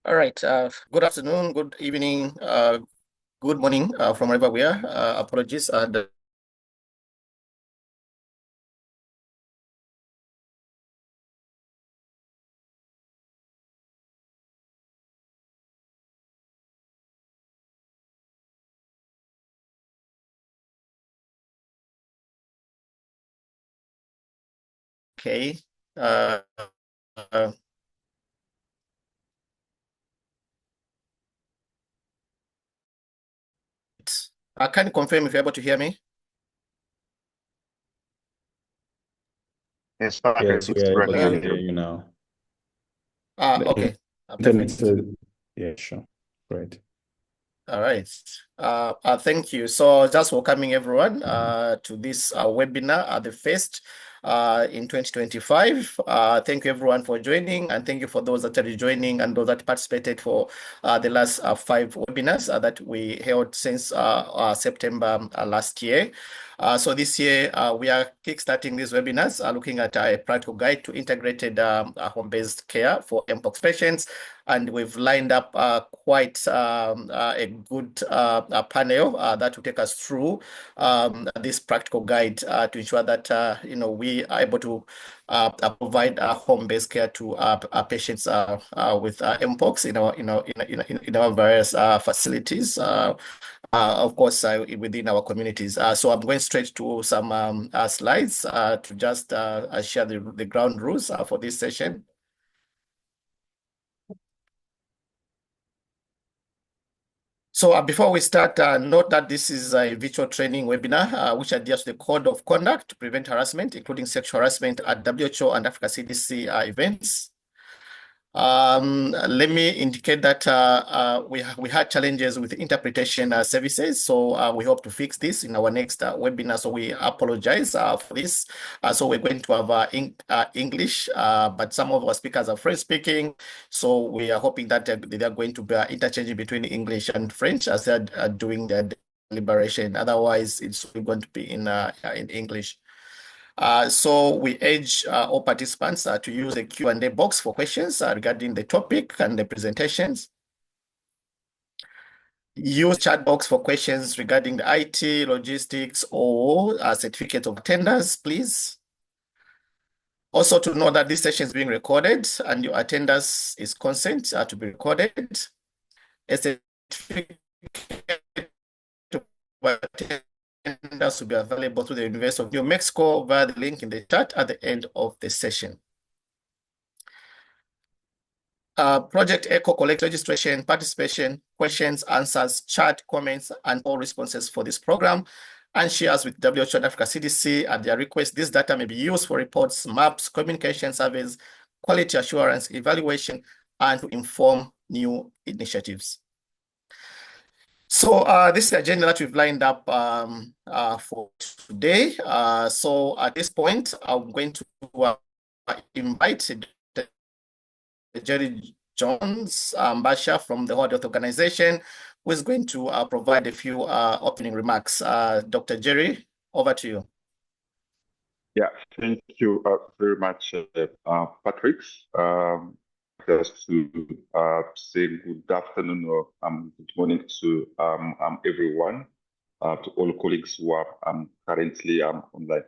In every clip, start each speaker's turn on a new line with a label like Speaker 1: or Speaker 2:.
Speaker 1: All right. Good afternoon, good evening, good morning from wherever we are. Apologies. Okay. Uh, uh, can you confirm if you're able to hear me?
Speaker 2: Yes,
Speaker 3: Yes, we
Speaker 2: it's
Speaker 3: are able
Speaker 2: running
Speaker 1: Uh,
Speaker 3: to
Speaker 2: on
Speaker 3: hear
Speaker 2: you.
Speaker 3: you now.
Speaker 1: okay.
Speaker 3: Internet,
Speaker 1: Perfect.
Speaker 3: yeah, sure. Great.
Speaker 1: All right. Thank you. So just welcoming everyone to this webinar, the first in 2025. Thank you everyone for joining, and thank you for those that are joining and those that participated for the last 5 webinars that we held since September last year. So this year we are kickstarting these webinars looking at a practical guide to integrated home-based care for Mpox patients. And we've lined up quite a good panel that will take us through this practical guide to ensure that we are able to provide home-based care to our patients with Mpox in our various facilities. Of course, within our communities. So I'm going straight to some slides to just share the ground rules for this session. So before we start, note that this is a virtual training webinar, which adheres to the code of conduct to prevent harassment, including sexual harassment at WHO and Africa CDC events. Let me indicate that we had challenges with interpretation services, so we hope to fix this in our next webinar. So we apologize for this. So we're going to have English, but some of our speakers are French speaking. So we are hoping that they are going to be interchanging between English and French as they're doing their deliberation. Otherwise, it's going to be in English. So we urge all participants to use the Q&A box for questions regarding the topic and the presentations. Use chat box for questions regarding the IT, logistics, or certificate of attendance, please. Also to know that this session is being recorded and your attendance is consent to be recorded. A certificate of attendance will be available through the University of New Mexico via the link in the chat at the end of the session. Project Echo collects registration, participation, questions, answers, chat, comments, and all responses for this program and shares with WHO and Africa CDC at their request. This data may be used for reports, maps, communication surveys, quality assurance, evaluation, and to inform new initiatives. So this is the agenda that we've lined up for today. So at this point, I'm going to invite Jerry Jones Basha from the World Health Organization, who is going to provide a few opening remarks. Dr. Jerry, over to you.
Speaker 2: Yeah, thank you very much, Patrick. Just to say good afternoon or good morning to everyone, to all colleagues who are currently online.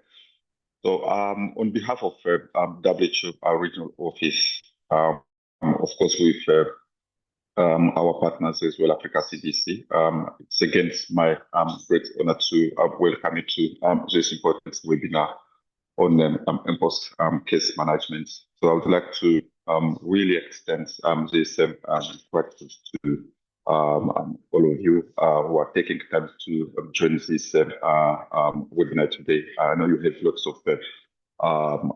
Speaker 2: So on behalf of WHO, our regional office, of course, with our partners as well, Africa CDC. It's again my great honor to welcome you to this important webinar on Mpox case management. So I would like to really extend this gratitude to all of you who are taking time to join this webinar today. I know you have lots of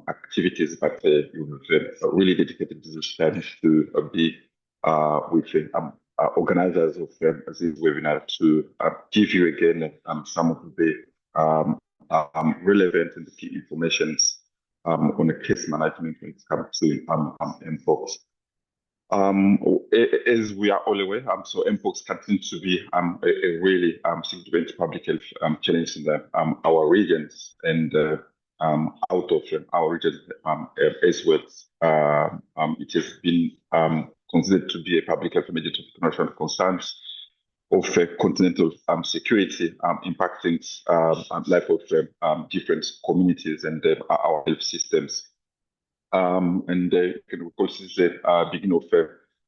Speaker 2: activities, but you've really dedicated this time to be with organizers of this webinar to give you again some of the relevant and key information on the case management when it comes to Mpox. As we are all aware, so Mpox continues to be a really significant public health challenge in our regions and out of our region as well. It has been considered to be a public health emergency of international concern of continental security, impacting life of different communities and our health systems. And you can recall since the beginning of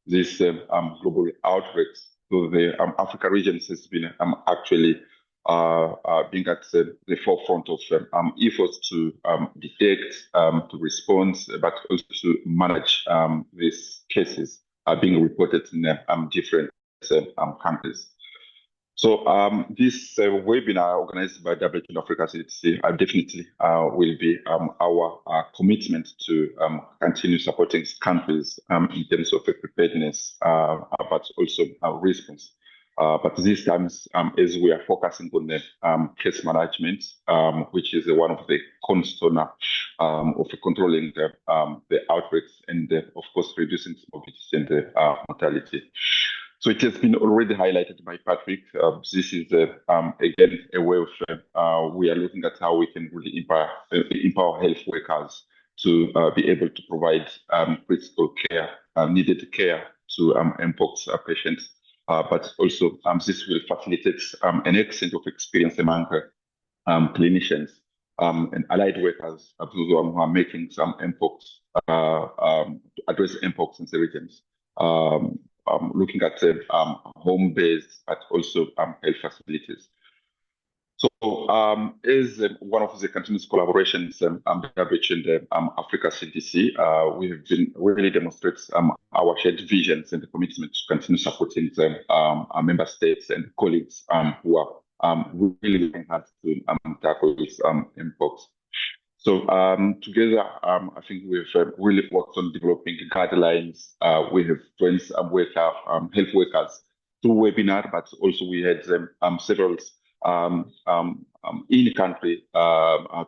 Speaker 2: this global outbreaks, so the Africa region has been actually being at the forefront of efforts to detect, to respond, but also to manage these cases being reported in different countries. So this webinar organized by WHO Africa CDC definitely will be our commitment to continue supporting countries in terms of preparedness, but also response. But these times, as we are focusing on the case management, which is one of the cornerstone of controlling the outbreaks and, of course, reducing morbidity and mortality. So it has been already highlighted by Patrick. This is, again, a way of we are looking at how we can really empower health workers to be able to provide critical care, needed care to Mpox patients. But also, this will facilitate an exchange of experience among clinicians and allied workers who are making some Mpox, to address Mpox in the regions. Looking at home-based, but also health facilities. So, as one of the continuous collaborations between the Africa CDC, we have been really demonstrating our shared visions and the commitment to continue supporting our member states and colleagues who are really working hard to tackle this Mpox. So together, I think we've really worked on developing guidelines. We have joined health workers through webinar, but also we had several in-country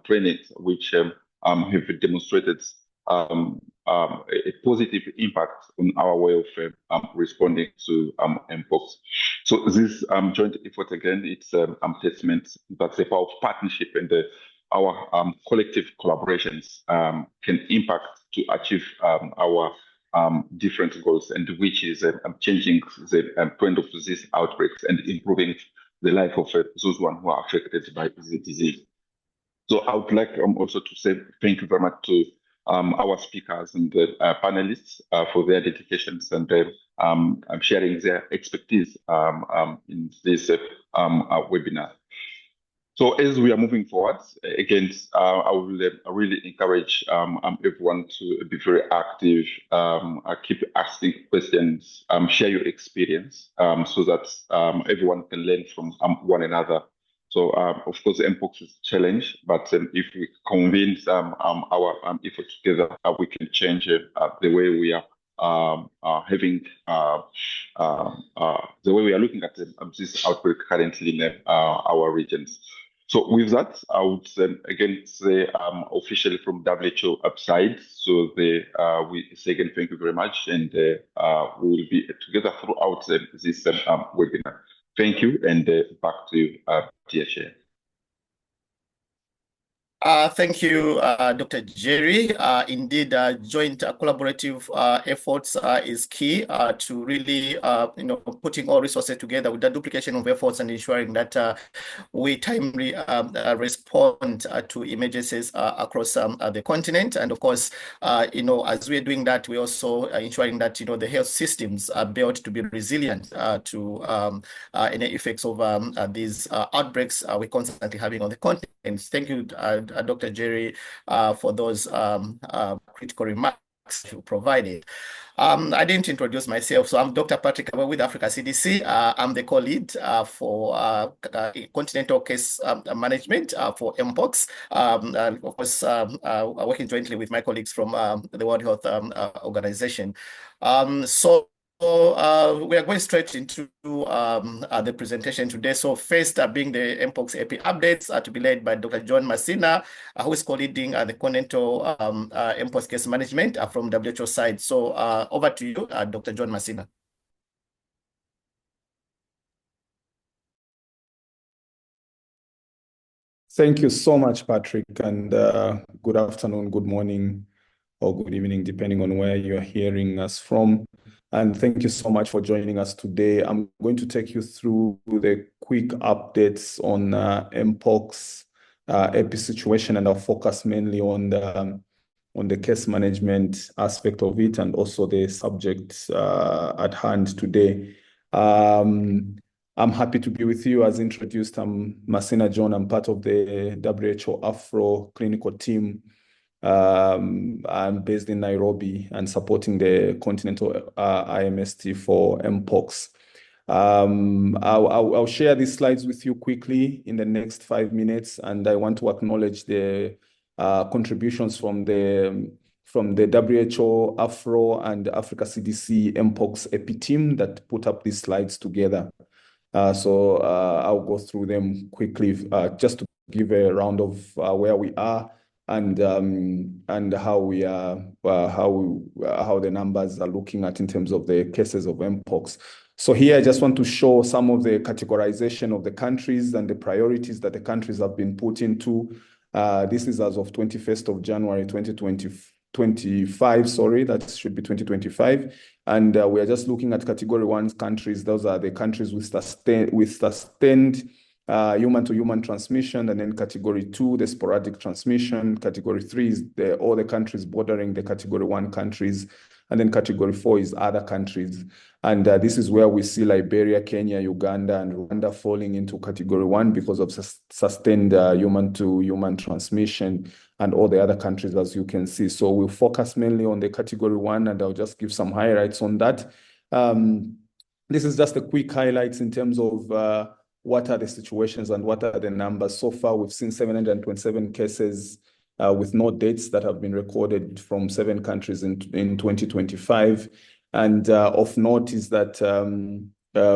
Speaker 2: trainings, which have demonstrated a positive impact on our way of responding to Mpox. So this joint effort, again, it's a testament that the power of partnership and our collective collaborations can impact to achieve our different goals, and which is changing the trend of these outbreaks and improving the life of those who are affected by the disease. So I would like also to say thank you very much to our speakers and the panelists for their dedications and sharing their expertise in this webinar. So as we are moving forward, again, I will really encourage everyone to be very active, keep asking questions, share your experience, so that everyone can learn from one another. So, of course, Mpox is a challenge, but if we convince our effort together, we can change the way we are having the way we are looking at this outbreak currently in our regions. So with that, I would again say officially from WHO upside. So we say again, thank you very much. And we will be together throughout this webinar. Thank you, and back to you, dear Chair.
Speaker 1: Thank you, Dr. Jerry. Indeed, joint collaborative efforts is key to really, putting all resources together with the duplication of efforts and ensuring that we timely respond to emergencies across the continent. And of course, as we're doing that, we're also ensuring that, the health systems are built to be resilient to any effects of these outbreaks we're constantly having on the continent. Thank you, Dr. Jerry, for those critical remarks you provided. I didn't introduce myself, so I'm Dr. Patrick with Africa CDC. I'm the co-lead for continental case management for Mpox. Of course, working jointly with my colleagues from the World Health Organization. So we are going straight into the presentation today. So first being the Mpox AP updates to be led by Dr. John Masina, who is co-leading the continental Mpox case management from WHO side. So over to you, Dr. John Masina.
Speaker 3: Thank you so much, Patrick, and good afternoon, good morning, or good evening, depending on where you're hearing us from. And thank you so much for joining us today. I'm going to take you through the quick updates on Mpox epi situation, and I'll focus mainly on the case management aspect of it and also the subject at hand today. I'm happy to be with you. As introduced, I'm Masina John. I'm part of the WHO Afro clinical team. I'm based in Nairobi and supporting the continental IMST for Mpox. I'll share these slides with you quickly in the next 5 minutes, and I want to acknowledge the contributions from the WHO, Afro, and Africa CDC Mpox EPI team that put up these slides together. So I'll go through them quickly just to give a round of where we are and how how the numbers are looking at in terms of the cases of Mpox. So here I just want to show some of the categorization of the countries and the priorities that the countries have been put into. This is as of 21st of January 2025, sorry, that should be 2025. And we are just looking at category 1 countries. Those are the countries with sustained human-to-human transmission, and then category 2, the sporadic transmission. Category 3 is all the countries bordering the category 1 countries, and then category 4 is other countries. And this is where we see Liberia, Kenya, Uganda, and Rwanda falling into category 1 because of sustained human-to-human transmission, and all the other countries, as you can see. So we'll focus mainly on the category 1, and I'll just give some highlights on that. This is just a quick highlights in terms of what are the situations and what are the numbers. So far, we've seen 727 cases with no dates that have been recorded from 7 countries in 2025. And of note is that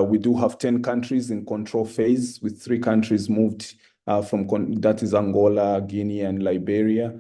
Speaker 3: we do have 10 countries in control phase, with 3 countries moved that is Angola, Guinea, and Liberia.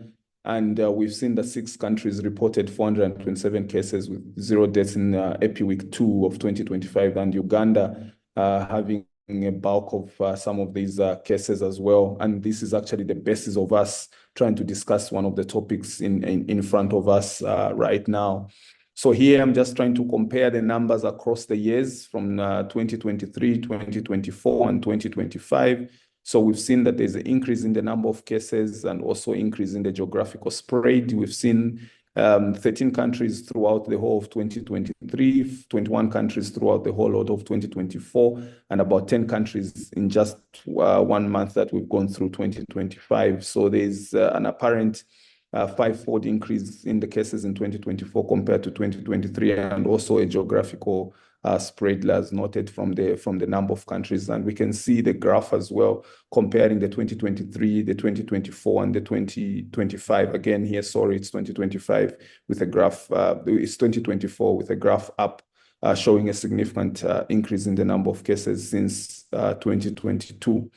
Speaker 3: And we've seen that 6 countries reported 427 cases with 0 deaths in EPI week 2 of 2025, and Uganda having a bulk of some of these cases as well. And this is actually the basis of us trying to discuss one of the topics in front of us right now. So here I'm just trying to compare the numbers across the years from 2023, 2024, and 2025. So we've seen that there's an increase in the number of cases and also increase in the geographical spread. We've seen 13 countries throughout the whole of 2023, 21 countries throughout the whole lot of 2024, and about 10 countries in just 1 month that we've gone through 2025. So there's an apparent 5-fold increase in the cases in 2024 compared to 2023, and also a geographical spread as noted from the number of countries. And we can see the graph as well, comparing the 2023, the 2024, and the 2025. Again, here, sorry, it's 2025 with a graph, it's 2024 with a graph up, showing a significant increase in the number of cases since 2022.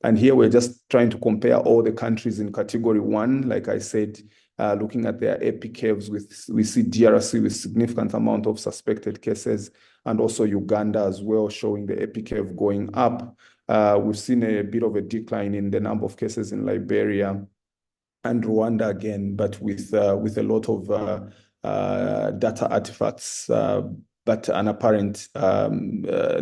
Speaker 3: And here we're just trying to compare all the countries in category 1. Like I said, looking at their EPI curves, we see DRC with significant amount of suspected cases, and also Uganda as well, showing the EPI curve going up. We've seen a bit of a decline in the number of cases in Liberia and Rwanda again, but with a lot of data artifacts, but unapparent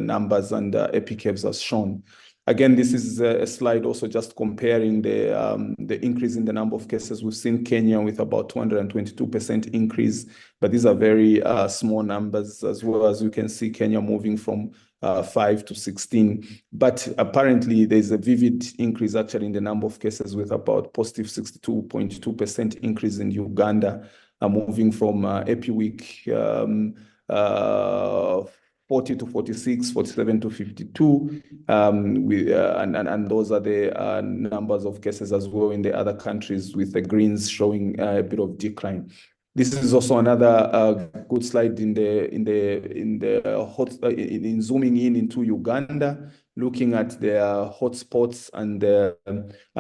Speaker 3: numbers and EPI curves as shown. Again, this is a slide also just comparing the increase in the number of cases. We've seen Kenya with about 222% increase, but these are very small numbers as well. As you can see, Kenya moving from 5 to 16. But apparently, there's a vivid increase actually in the number of cases, with about positive 62.2% increase in Uganda, moving from EPI week 40 to 46, 47 to 52, and those are the numbers of cases as well in the other countries, with the greens showing a bit of decline. This is also another good slide in zooming in into Uganda, looking at their hotspots and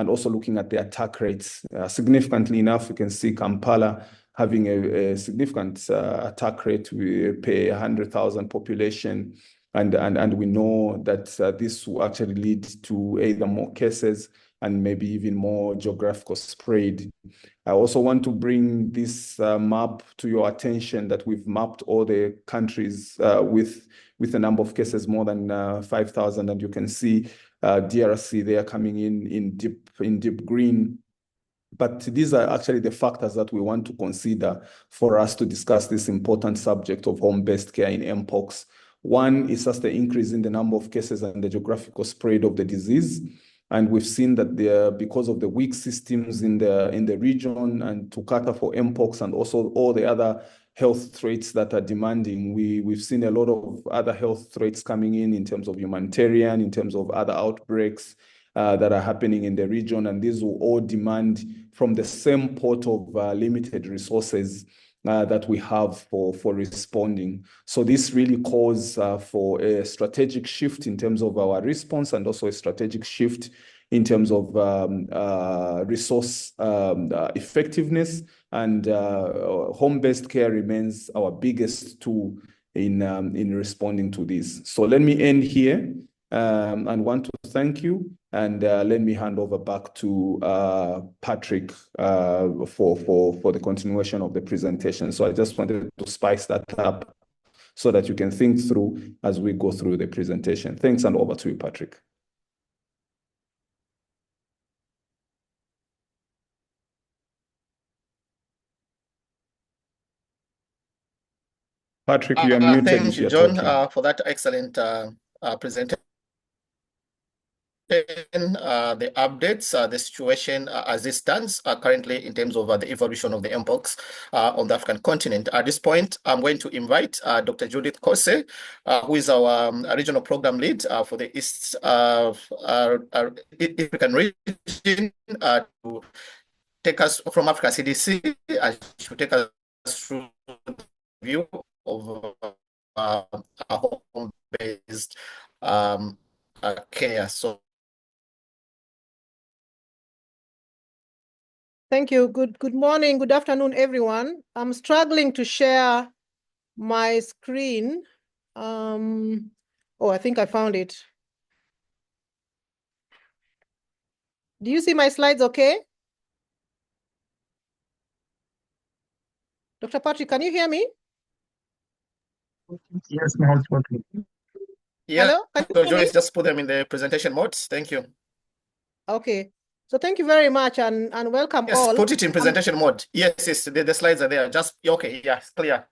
Speaker 3: also looking at the attack rates. Significantly enough, you can see Kampala having a significant attack rate per 100,000 population. And we know that this will actually lead to either more cases and maybe even more geographical spread. I also want to bring this map to your attention that we've mapped all the countries with a number of cases more than 5,000, and you can see DRC there coming in deep green. But these are actually the factors that we want to consider for us to discuss this important subject of home-based care in Mpox. One is just the increase in the number of cases and the geographical spread of the disease. And we've seen that because of the weak systems in the region and to cater for Mpox and also all the other health threats that are demanding, we've seen a lot of other health threats coming in terms of humanitarian, in terms of other outbreaks that are happening in the region, and these will all demand from the same pot of limited resources that we have for responding. So this really calls for a strategic shift in terms of our response, and also a strategic shift in terms of resource effectiveness. And home-based care remains our biggest tool in responding to this. So let me end here and want to thank you. And let me hand over back to Patrick for the continuation of the presentation. So I just wanted to spice that up so that you can think through as we go through the presentation. Thanks, and over to you, Patrick. Patrick, you are muted.
Speaker 1: Thank you, John, for that excellent presentation. The updates, the situation as it stands currently in terms of the evolution of the Mpox on the African continent. At this point, I'm going to invite Dr. Judith Kose, who is our regional program lead for the East African region, to take us from Africa CDC, to take us through the view of home-based care. So.
Speaker 4: Thank you. Good morning, good afternoon, everyone. I'm struggling to share my screen. Oh, I think I found it. Do you see my slides okay? Dr. Patrick, can you hear me?
Speaker 5: Yes, now it's working.
Speaker 1: Yeah,
Speaker 4: hello?
Speaker 1: so Joyce, just put them in the presentation mode. Thank you.
Speaker 4: Okay. So thank you very much and welcome
Speaker 1: yes,
Speaker 4: all.
Speaker 1: Yes, put it in presentation mode. Yes, the slides are there. Just, okay, yeah, it's clear.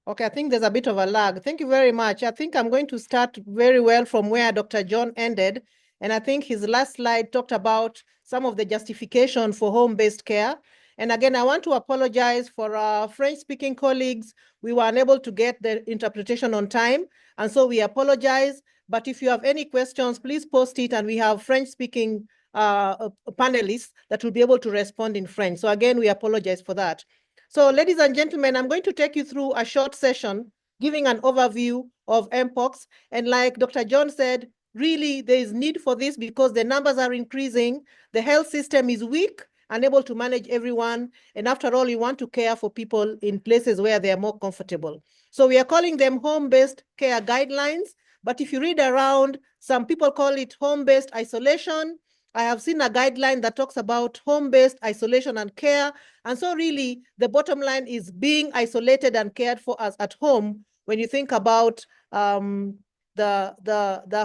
Speaker 4: Okay, I think there's a bit of a lag. Thank you very much. I think I'm going to start very well from where Dr. John ended. And I think his last slide talked about some of the justification for home-based care. And again, I want to apologize for our French-speaking colleagues. We were unable to get the interpretation on time. And so we apologize. But if you have any questions, please post it. And we have French-speaking panelists that will be able to respond in French. So again, we apologize for that. So ladies and gentlemen, I'm going to take you through a short session giving an overview of Mpox. And like Dr. John said, really there is need for this because the numbers are increasing. The health system is weak, unable to manage everyone. And after all, you want to care for people in places where they are more comfortable. So we are calling them home-based care guidelines. But if you read around, some people call it home-based isolation. I have seen a guideline that talks about home-based isolation and care. And so really, the bottom line is being isolated and cared for as at home when you think about the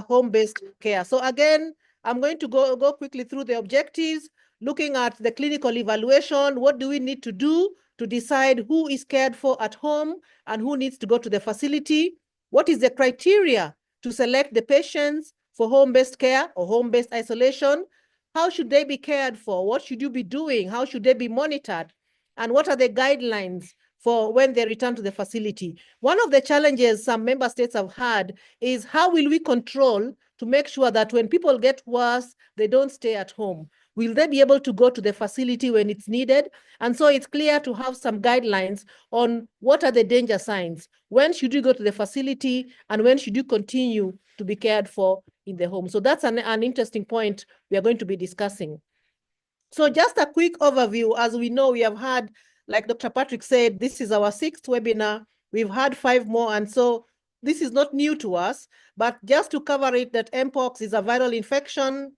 Speaker 4: home-based care. So again, I'm going to go quickly through the objectives, looking at the clinical evaluation. What do we need to do to decide who is cared for at home and who needs to go to the facility? What is the criteria to select the patients for home-based care or home-based isolation? How should they be cared for? What should you be doing? How should they be monitored? And what are the guidelines for when they return to the facility? One of the challenges some member states have had is how will we control to make sure that when people get worse, they don't stay at home? Will they be able to go to the facility when it's needed? And so it's clear to have some guidelines on what are the danger signs. When should you go to the facility and when should you continue to be cared for in the home? So that's an interesting point we are going to be discussing. So just a quick overview. As we know, we have had, like Dr. Patrick said, this is our 6th webinar. We've had 5 more. And so this is not new to us, but just to cover it, that Mpox is a viral infection.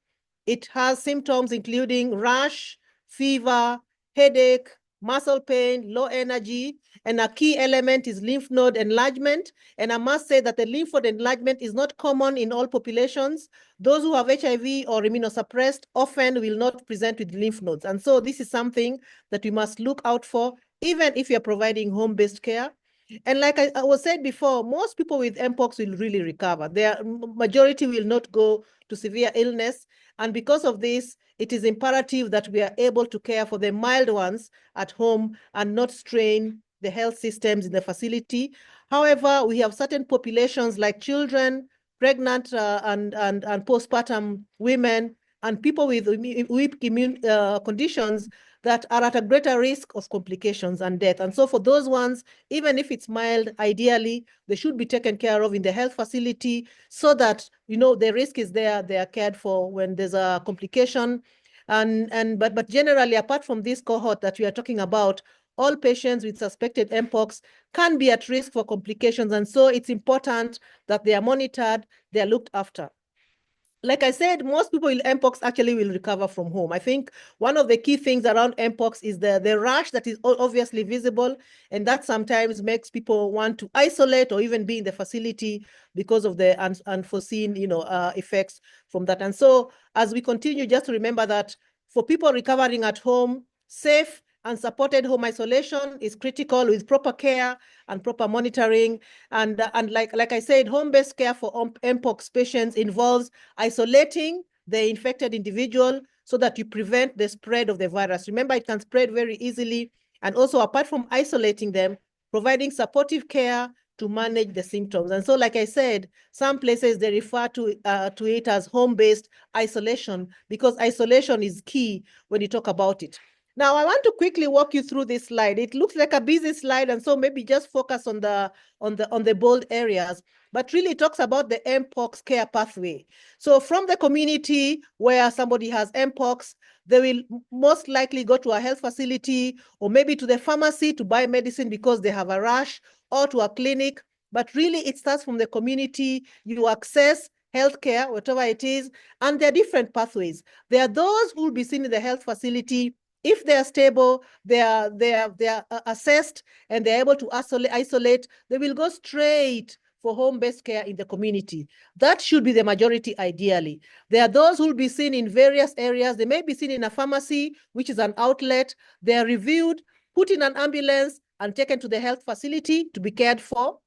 Speaker 4: It has symptoms including rash, fever, headache, muscle pain, low energy, and a key element is lymph node enlargement. And I must say that the lymph node enlargement is not common in all populations. Those who have HIV or immunosuppressed often will not present with lymph nodes. And so this is something that we must look out for, even if you're providing home-based care. And like I was said before, most people with Mpox will really recover. Their majority will not go to severe illness. And because of this, it is imperative that we are able to care for the mild ones at home and not strain the health systems in the facility. However, we have certain populations like children, pregnant and postpartum women, and people with weak immune conditions that are at a greater risk of complications and death. And so for those ones, even if it's mild, ideally, they should be taken care of in the health facility so that, the risk is there, they are cared for when there's a complication. But generally, apart from this cohort that we are talking about, all patients with suspected Mpox can be at risk for complications. And so it's important that they are monitored, they are looked after. Like I said, most people with Mpox actually will recover from home. I think one of the key things around Mpox is the rash that is obviously visible, and that sometimes makes people want to isolate or even be in the facility because of the unforeseen, effects from that. And so as we continue, just to remember that for people recovering at home, safe and supported home isolation is critical with proper care and proper monitoring. And like I said, home-based care for Mpox patients involves isolating the infected individual so that you prevent the spread of the virus. Remember, it can spread very easily. And also, apart from isolating them, providing supportive care to manage the symptoms. And so, like I said, some places they refer to it as home-based isolation because isolation is key when you talk about it. Now, I want to quickly walk you through this slide. It looks like a busy slide, and so maybe just focus on the bold areas, but really talks about the Mpox care pathway. So from the community where somebody has Mpox, they will most likely go to a health facility or maybe to the pharmacy to buy medicine because they have a rash, or to a clinic. But really, it starts from the community. You access healthcare, whatever it is, and there are different pathways. There are those who will be seen in the health facility. If they are stable, they are assessed, and they're able to isolate, they will go straight for home-based care in the community. That should be the majority ideally. There are those who will be seen in various areas. They may be seen in a pharmacy, which is an outlet. They are reviewed, put in an ambulance, and taken to the health facility to be cared for.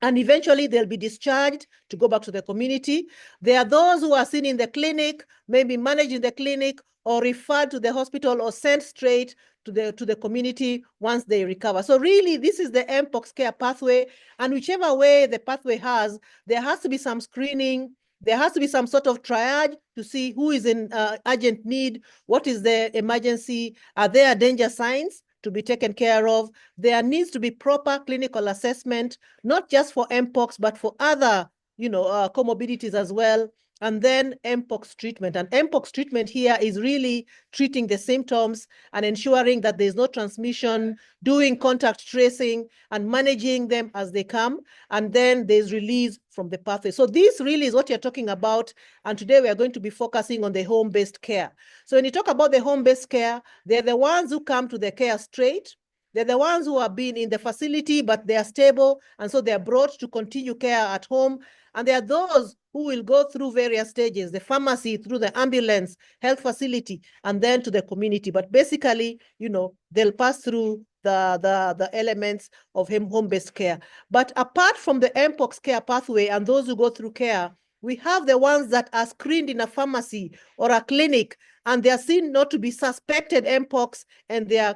Speaker 4: And eventually they'll be discharged to go back to the community. There are those who are seen in the clinic, maybe managed in the clinic, or referred to the hospital, or sent straight to the community once they recover. So really, this is the Mpox care pathway. And whichever way the pathway has, there has to be some screening. There has to be some sort of triage to see who is in urgent need, what is the emergency, are there danger signs to be taken care of. There needs to be proper clinical assessment, not just for Mpox, but for other, comorbidities as well. And then Mpox treatment. And Mpox treatment here is really treating the symptoms and ensuring that there's no transmission, doing contact tracing and managing them as they come. And then there's release from the pathway. So this really is what you're talking about. And today we are going to be focusing on the home-based care. So when you talk about the home-based care, they're the ones who come to the care straight. They're the ones who have been in the facility, but they are stable. And so they're brought to continue care at home. And there are those who will go through various stages, the pharmacy, through the ambulance, health facility, and then to the community. But basically, they'll pass through the elements of home-based care. But apart from the Mpox care pathway and those who go through care, we have the ones that are screened in a pharmacy or a clinic, and they are seen not to be suspected Mpox, and they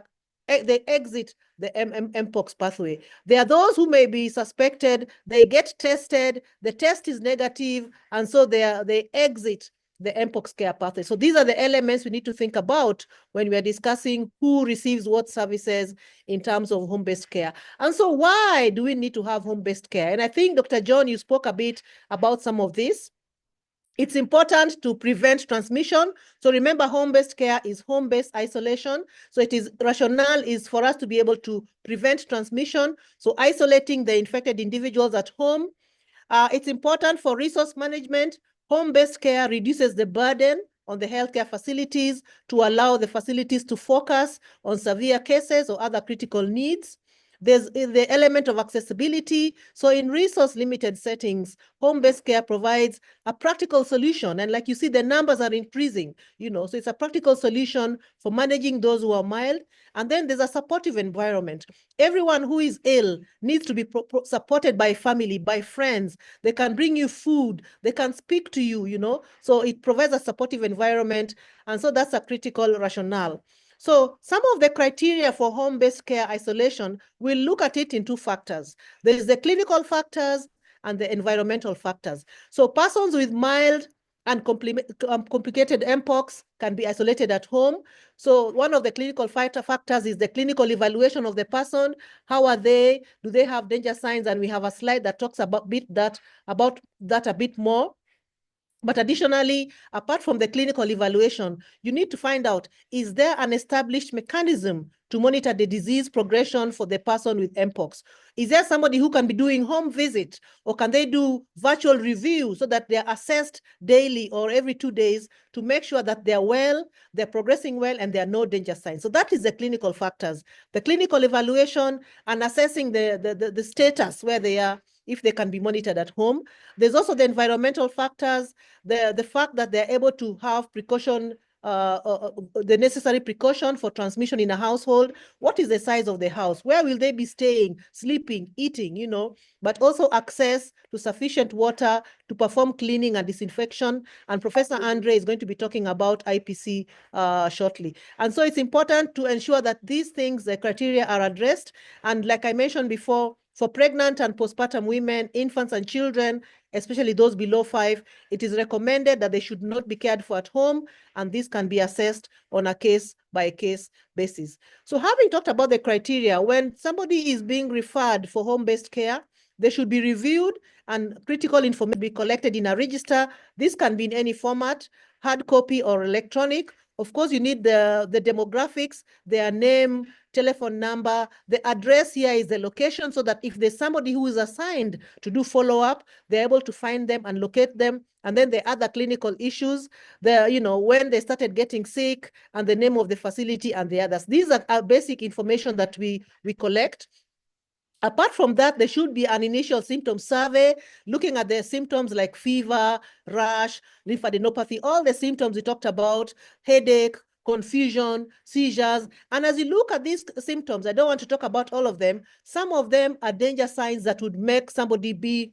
Speaker 4: exit the Mpox pathway. There are those who may be suspected, they get tested, the test is negative, and so they exit the Mpox care pathway. So these are the elements we need to think about when we are discussing who receives what services in terms of home-based care. And so why do we need to have home-based care? And I think, Dr. John, you spoke a bit about some of this. It's important to prevent transmission. So remember, home-based care is home-based isolation. So it is rationale is for us to be able to prevent transmission. So isolating the infected individuals at home. It's important for resource management. Home-based care reduces the burden on the healthcare facilities to allow the facilities to focus on severe cases or other critical needs. There's the element of accessibility. So in resource-limited settings, home-based care provides a practical solution. And like you see, the numbers are increasing, so it's a practical solution for managing those who are mild. And then there's a supportive environment. Everyone who is ill needs to be supported by family, by friends. They can bring you food. They can speak to you, So it provides a supportive environment. And so that's a critical rationale. So some of the criteria for home-based care isolation, we'll look at it in two factors. There is the clinical factors and the environmental factors. So persons with mild and complicated Mpox can be isolated at home. So one of the clinical factors is the clinical evaluation of the person. How are they? Do they have danger signs? And we have a slide that talks about that a bit more. But additionally, apart from the clinical evaluation, you need to find out, is there an established mechanism to monitor the disease progression for the person with Mpox? Is there somebody who can be doing home visit, or can they do virtual review so that they're assessed daily or every 2 days to make sure that they're well, they're progressing well, and there are no danger signs? So that is the clinical factors. The clinical evaluation and assessing the status where they are, if they can be monitored at home. There's also the environmental factors, the fact that they're able to have precaution, the necessary precaution for transmission in a household. What is the size of the house? Where will they be staying, sleeping, eating, but also access to sufficient water to perform cleaning and disinfection. And Professor Andre is going to be talking about IPC shortly. And so it's important to ensure that these things, the criteria, are addressed. And like I mentioned before, for pregnant and postpartum women, infants and children, especially those below 5, it is recommended that they should not be cared for at home, and this can be assessed on a case-by-case basis. So having talked about the criteria, when somebody is being referred for home-based care, they should be reviewed and critical information be collected in a register. This can be in any format, hard copy or electronic. Of course, you need the demographics, their name, telephone number. The address here is the location, so that if there's somebody who is assigned to do follow-up, they're able to find them and locate them. And then the other clinical issues, when they started getting sick, and the name of the facility and the others. These are basic information that we collect. Apart from that, there should be an initial symptom survey, looking at the symptoms like fever, rash, lymphadenopathy, all the symptoms we talked about, headache, confusion, seizures. And as you look at these symptoms, I don't want to talk about all of them. Some of them are danger signs that would make somebody be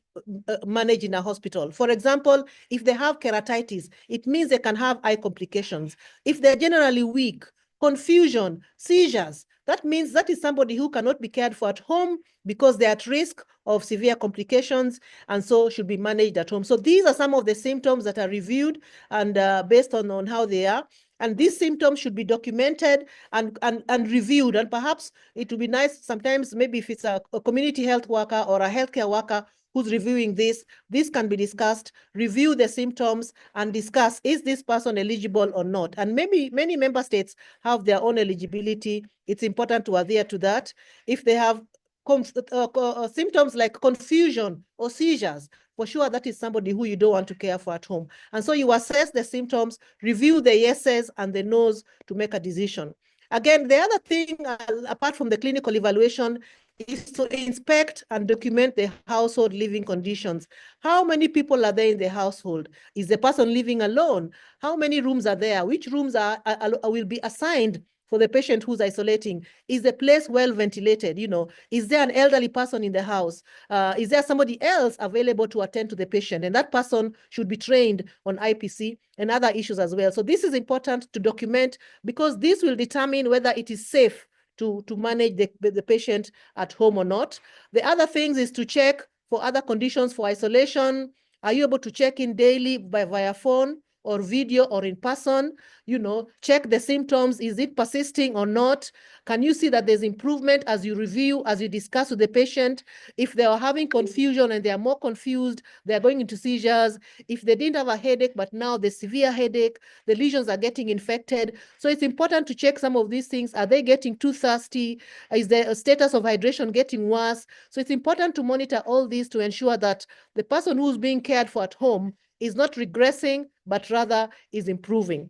Speaker 4: managed in a hospital. For example, if they have keratitis, it means they can have eye complications. If they're generally weak, confusion, seizures, that means that is somebody who cannot be cared for at home because they're at risk of severe complications, and so should be managed at home. So these are some of the symptoms that are reviewed and based on how they are. And these symptoms should be documented and reviewed. And perhaps it would be nice sometimes, maybe if it's a community health worker or a healthcare worker who's reviewing this can be discussed, review the symptoms and discuss, is this person eligible or not? And maybe many member states have their own eligibility. It's important to adhere to that. If they have symptoms like confusion or seizures, for sure that is somebody who you don't want to care for at home. And so you assess the symptoms, review the yeses and the nos to make a decision. Again, the other thing, apart from the clinical evaluation, is to inspect and document the household living conditions. How many people are there in the household? Is the person living alone? How many rooms are there? Which rooms will be assigned for the patient who's isolating? Is the place well ventilated? Is there an elderly person in the house? Is there somebody else available to attend to the patient? And that person should be trained on IPC and other issues as well. So this is important to document, because this will determine whether it is safe to manage the patient at home or not. The other things is to check for other conditions for isolation. Are you able to check in daily via phone? or video or in person, check the symptoms. Is it persisting or not? Can you see that there's improvement as you review, as you discuss with the patient? If they are having confusion and they are more confused, they are going into seizures. If they didn't have a headache, but now the severe headache, the lesions are getting infected. So it's important to check some of these things. Are they getting too thirsty? Is the status of hydration getting worse? So it's important to monitor all these to ensure that the person who's being cared for at home is not regressing, but rather is improving.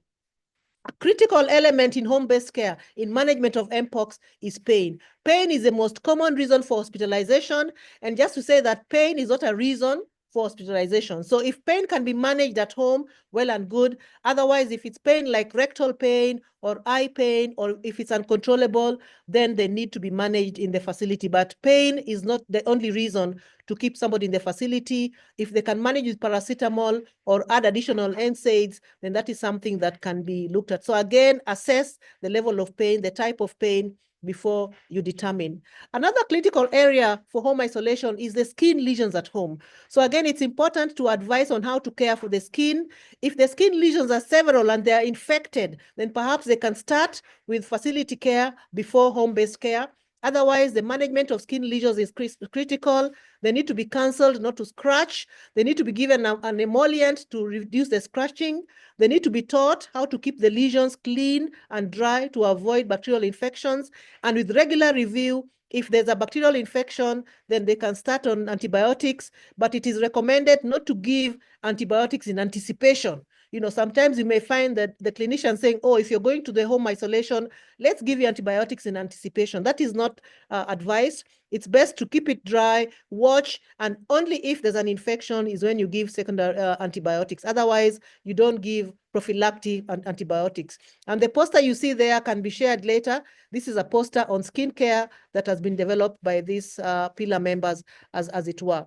Speaker 4: A critical element in home-based care in management of Mpox is pain. Pain is the most common reason for hospitalization. And just to say that pain is not a reason for hospitalization. So if pain can be managed at home, well and good. Otherwise, if it's pain like rectal pain or eye pain, or if it's uncontrollable, then they need to be managed in the facility. But pain is not the only reason to keep somebody in the facility. If they can manage with paracetamol or add additional NSAIDs, then that is something that can be looked at. So again, assess the level of pain, the type of pain, before you determine. Another critical area for home isolation is the skin lesions at home. So again, it's important to advise on how to care for the skin. If the skin lesions are several and they are infected, then perhaps they can start with facility care before home-based care. Otherwise, the management of skin lesions is critical. They need to be counseled not to scratch. They need to be given an emollient to reduce the scratching. They need to be taught how to keep the lesions clean and dry to avoid bacterial infections. And with regular review, if there's a bacterial infection, then they can start on antibiotics, but it is recommended not to give antibiotics in anticipation. Sometimes you may find that the clinician saying, oh, if you're going to the home isolation, let's give you antibiotics in anticipation. That is not advised. It's best to keep it dry, watch, and only if there's an infection is when you give secondary antibiotics. Otherwise, you don't give prophylactic antibiotics. And the poster you see there can be shared later. This is a poster on skincare that has been developed by these pillar members, as it were.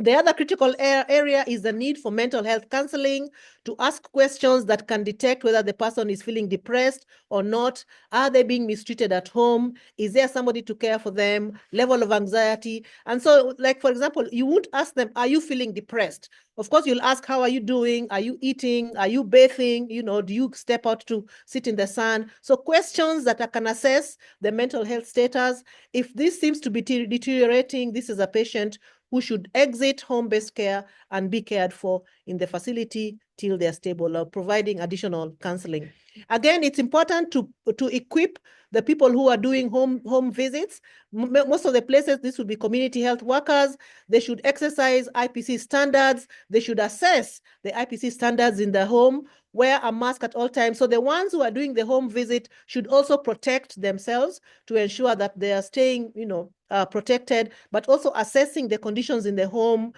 Speaker 4: The other critical area is the need for mental health counseling, to ask questions that can detect whether the person is feeling depressed or not. Are they being mistreated at home? Is there somebody to care for them? Level of anxiety. And so, like, for example, you won't ask them, are you feeling depressed? Of course, you'll ask, how are you doing? Are you eating? Are you bathing? Do you step out to sit in the sun? So questions that can assess the mental health status. If this seems to be deteriorating, this is a patient who should exit home-based care and be cared for in the facility till they're stable, or providing additional counseling. Again, it's important to equip the people who are doing home visits. Most of the places, this would be community health workers. They should exercise IPC standards. They should assess the IPC standards in the home, wear a mask at all times. So the ones who are doing the home visit should also protect themselves to ensure that they are staying, protected, but also assessing the conditions in the home.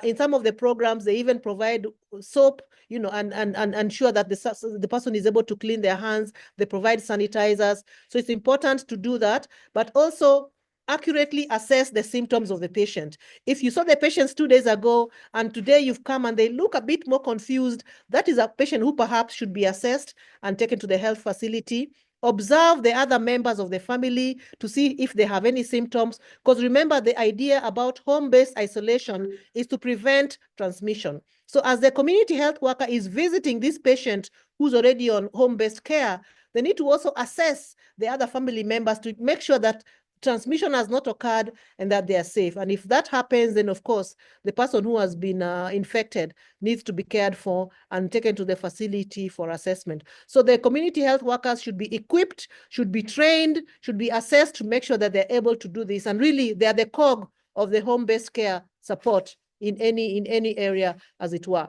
Speaker 4: In some of the programs, they even provide soap, and ensure that the person is able to clean their hands. They provide sanitizers. So it's important to do that, but also accurately assess the symptoms of the patient. If you saw the patients 2 days ago and today you've come and they look a bit more confused, that is a patient who perhaps should be assessed and taken to the health facility. Observe the other members of the family to see if they have any symptoms. Because remember, the idea about home-based isolation is to prevent transmission. So as the community health worker is visiting this patient who's already on home-based care, they need to also assess the other family members to make sure that transmission has not occurred and that they are safe. And if that happens, then of course, the person who has been infected needs to be cared for and taken to the facility for assessment. So the community health workers should be equipped, should be trained, should be assessed to make sure that they're able to do this. And really, they are the cog of the home-based care support in any area, as it were.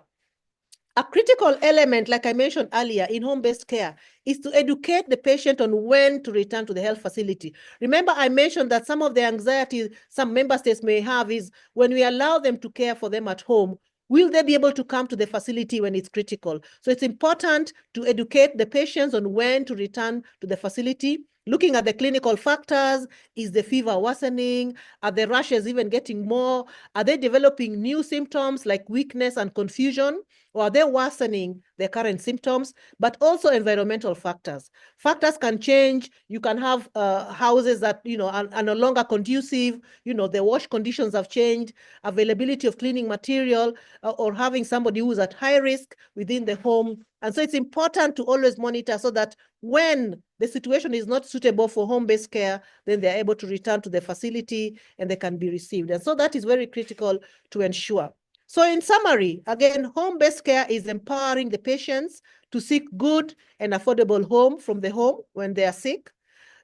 Speaker 4: A critical element, like I mentioned earlier, in home-based care is to educate the patient on when to return to the health facility. Remember, I mentioned that some of the anxiety some member states may have is when we allow them to care for them at home, will they be able to come to the facility when it's critical? So it's important to educate the patients on when to return to the facility. Looking at the clinical factors, is the fever worsening? Are the rashes even getting more? Are they developing new symptoms like weakness and confusion? Or are they worsening their current symptoms? But also environmental factors. Factors can change. You can have houses that, are no longer conducive. The wash conditions have changed, availability of cleaning material, or having somebody who's at high risk within the home. And so it's important to always monitor so that when the situation is not suitable for home-based care, then they're able to return to the facility and they can be received. And so that is very critical to ensure. So in summary, again, home-based care is empowering the patients to seek good and affordable home from the home when they are sick.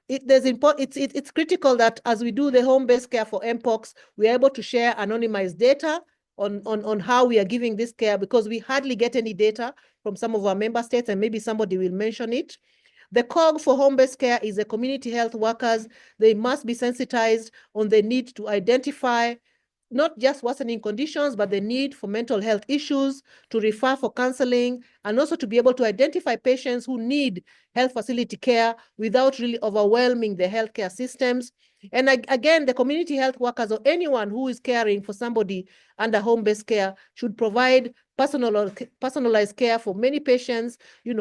Speaker 4: It's critical that as we do the home-based care for Mpox, we are able to share anonymized data on how we are giving this care, because we hardly get any data from some of our member states, and maybe somebody will mention it. The cog for home-based care is the community health workers. They must be sensitized on the need to identify not just worsening conditions, but the need for mental health issues, to refer for counseling, and also to be able to identify patients who need health facility care without really overwhelming the healthcare systems. And again, the community health workers or anyone who is caring for somebody under home-based care should provide personalized care for many patients,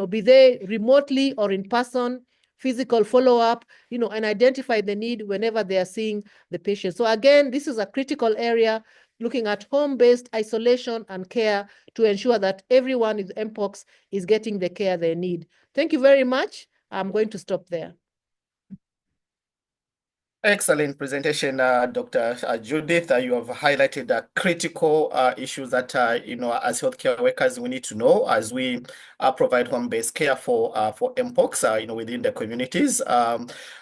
Speaker 4: be they remotely or in person, physical follow-up, and identify the need whenever they are seeing the patient. So again, this is a critical area, looking at home-based isolation and care to ensure that everyone with Mpox is getting the care they need. Thank you very much. I'm going to stop there.
Speaker 1: Excellent presentation, Dr. Judith. You have highlighted critical issues that, as healthcare workers, we need to know as we provide home-based care for Mpox, within the communities.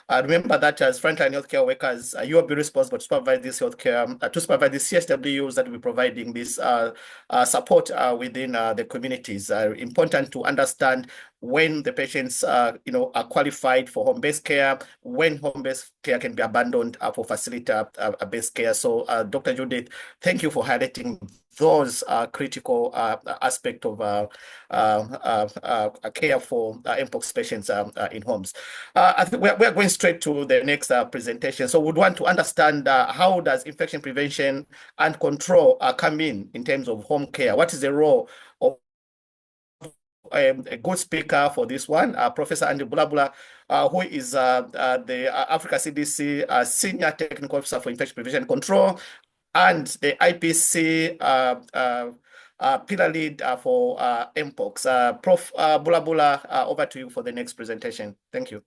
Speaker 1: Remember that as frontline healthcare workers, you will be responsible to supervise this healthcare, to supervise the CSWs that will be providing this support within the communities. Important to understand when the patients, are qualified for home-based care, when home-based care can be abandoned for facility-based care. So, Dr. Judith, thank you for highlighting those critical aspects of care for Mpox patients in homes. I think we're going straight to the next presentation. So we'd want to understand how does infection prevention and control come in terms of home care? What is the role of a good speaker for this one, Professor Andy Bulabula, who is the Africa CDC Senior Technical Officer for Infection Prevention and Control, and the IPC pillar lead for Mpox. Prof. Bulabula, over to you for the next presentation. Thank you.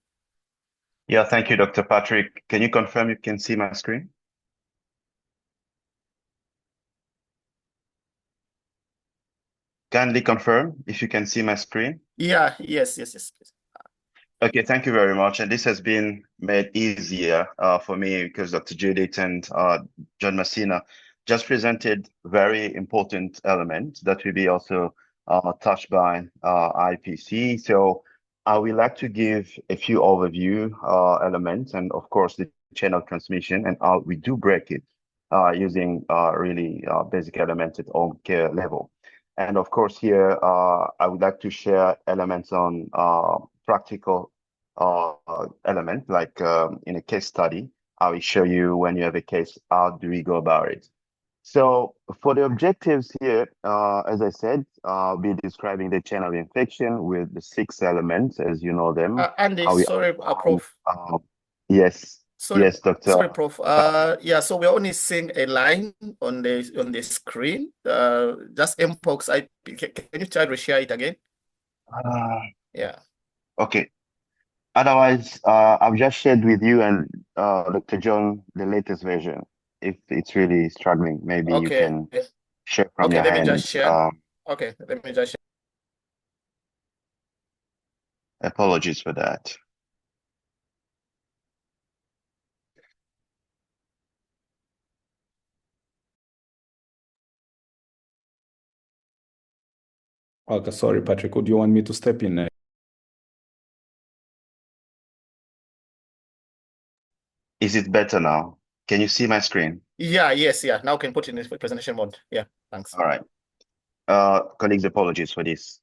Speaker 5: Yeah, thank you, Dr. Patrick. Can you confirm you can see my screen? Kindly confirm if you can see my screen.
Speaker 1: Yeah, yes.
Speaker 5: Okay, thank you very much. And this has been made easier for me because Dr. Judith and John Messina just presented very important elements that will be also touched by IPC. So I would like to give a few overview elements, and of course the chain of transmission, and how we do break it using really basic elements at home care level. And of course here, I would like to share elements on practical element, like in a case study. I will show you when you have a case, how do we go about it? So for the objectives here, as I said, I'll be describing the chain of infection with the 6 elements, as you know them.
Speaker 1: Andy, sorry, Prof.
Speaker 5: Yes. Yes, Doctor.
Speaker 1: Sorry, Prof. Yeah, so we're only seeing a line on the screen. Just Mpox. Can you try to share it again? Yeah.
Speaker 5: Okay. Otherwise, I've just shared with you and Dr. John the latest version. If it's really struggling, maybe you can share from your
Speaker 1: let me
Speaker 5: hand.
Speaker 1: just share. Okay, let me just share.
Speaker 5: Apologies for that.
Speaker 3: Okay, sorry, Patrick. Would you want me to step in?
Speaker 5: Is it better now? Can you see my screen?
Speaker 1: Yeah, yes, yeah. Now can put it in the presentation mode. Yeah, thanks.
Speaker 5: All right. colleagues, apologies for this.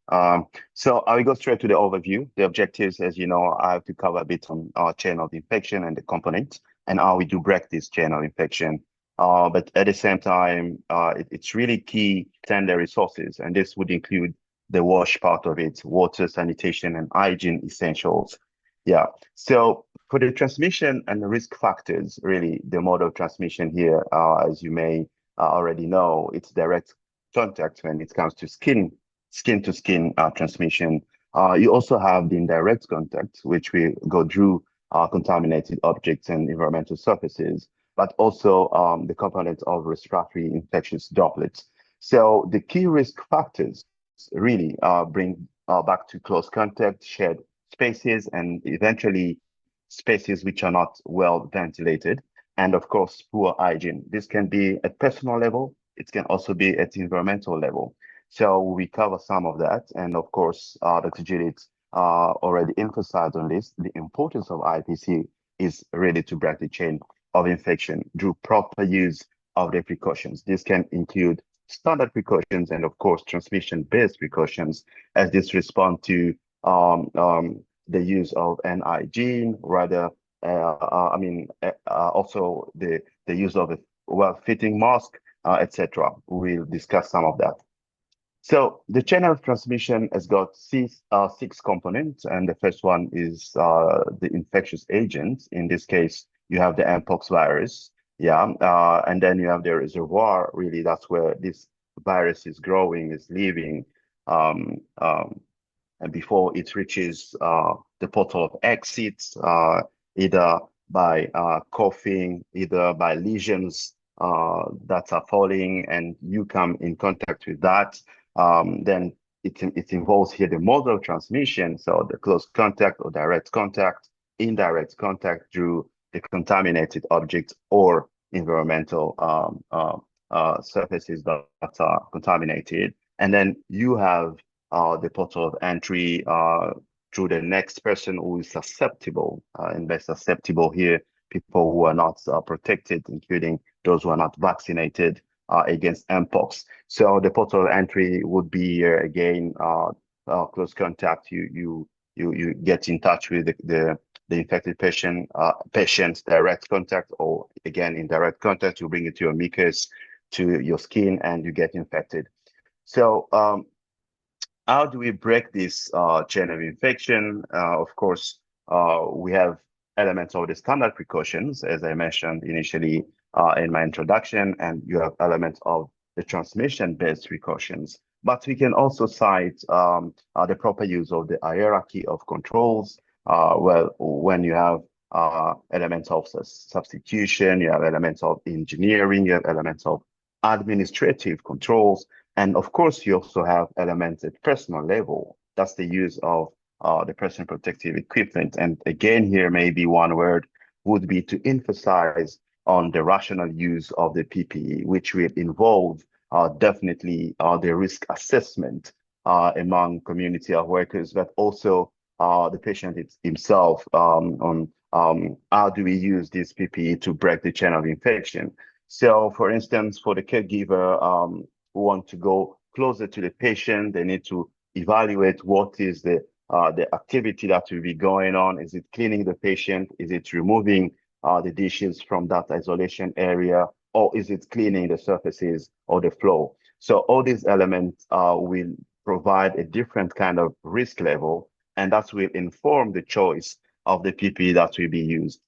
Speaker 5: So I will go straight to the overview. The objectives, as you know, I have to cover a bit on our chain of infection and the components and how we do break this chain of infection. But at the same time, it's really key to extend the resources, and this would include the wash part of it, water, sanitation, and hygiene essentials. Yeah. So for the transmission and the risk factors, really, the mode of transmission here, as you may already know, it's direct contact when it comes to skin to skin transmission. You also have the indirect contact, which we go through contaminated objects and environmental surfaces, but also the component of respiratory infectious droplets. So the key risk factors really bring back to close contact, shared spaces, and eventually spaces which are not well ventilated, and of course, poor hygiene. This can be at personal level, it can also be at environmental level. So we cover some of that, and of course, Dr. Judith already emphasized on this. The importance of IPC is really to break the chain of infection through proper use of the precautions. This can include standard precautions and, of course, transmission-based precautions, as this respond to the use of hand hygiene, rather, also the use of a well-fitting mask, etc. We'll discuss some of that. So the chain of transmission has got six components, and the first one is the infectious agent. In this case, you have the Mpox virus, and then you have the reservoir. Really, that's where this virus is growing, is living, and before it reaches the portal of exit, either by coughing, either by lesions that are falling, and you come in contact with that. Then it involves here the mode of transmission, so the close contact or direct contact, indirect contact through the contaminated objects or environmental surfaces that are contaminated. And then you have the portal of entry through the next person who is susceptible, and by susceptible here, people who are not protected, including those who are not vaccinated against Mpox. So the portal of entry would be again close contact. You get in touch with the infected patient's direct contact, or again indirect contact. You bring it to your mucus, to your skin, and you get infected. So how do we break this chain of infection? Of course, we have elements of the standard precautions, as I mentioned initially in my introduction, and you have elements of the transmission-based precautions. But we can also cite the proper use of the hierarchy of controls. Well, when you have elements of substitution, you have elements of engineering, you have elements of administrative controls, and of course, you also have elements at personal level. That's the use of the personal protective equipment. And again, here maybe one word would be to emphasize on the rational use of the PPE, which will involve definitely the risk assessment among community of workers, but also the patient himself on how do we use this PPE to break the chain of infection. So for instance, for the caregiver who want to go closer to the patient, they need to evaluate what is the activity that will be going on. Is it cleaning the patient? Is it removing the dishes from that isolation area? Or is it cleaning the surfaces or the floor? So all these elements will provide a different kind of risk level, and that will inform the choice of the PPE that will be used.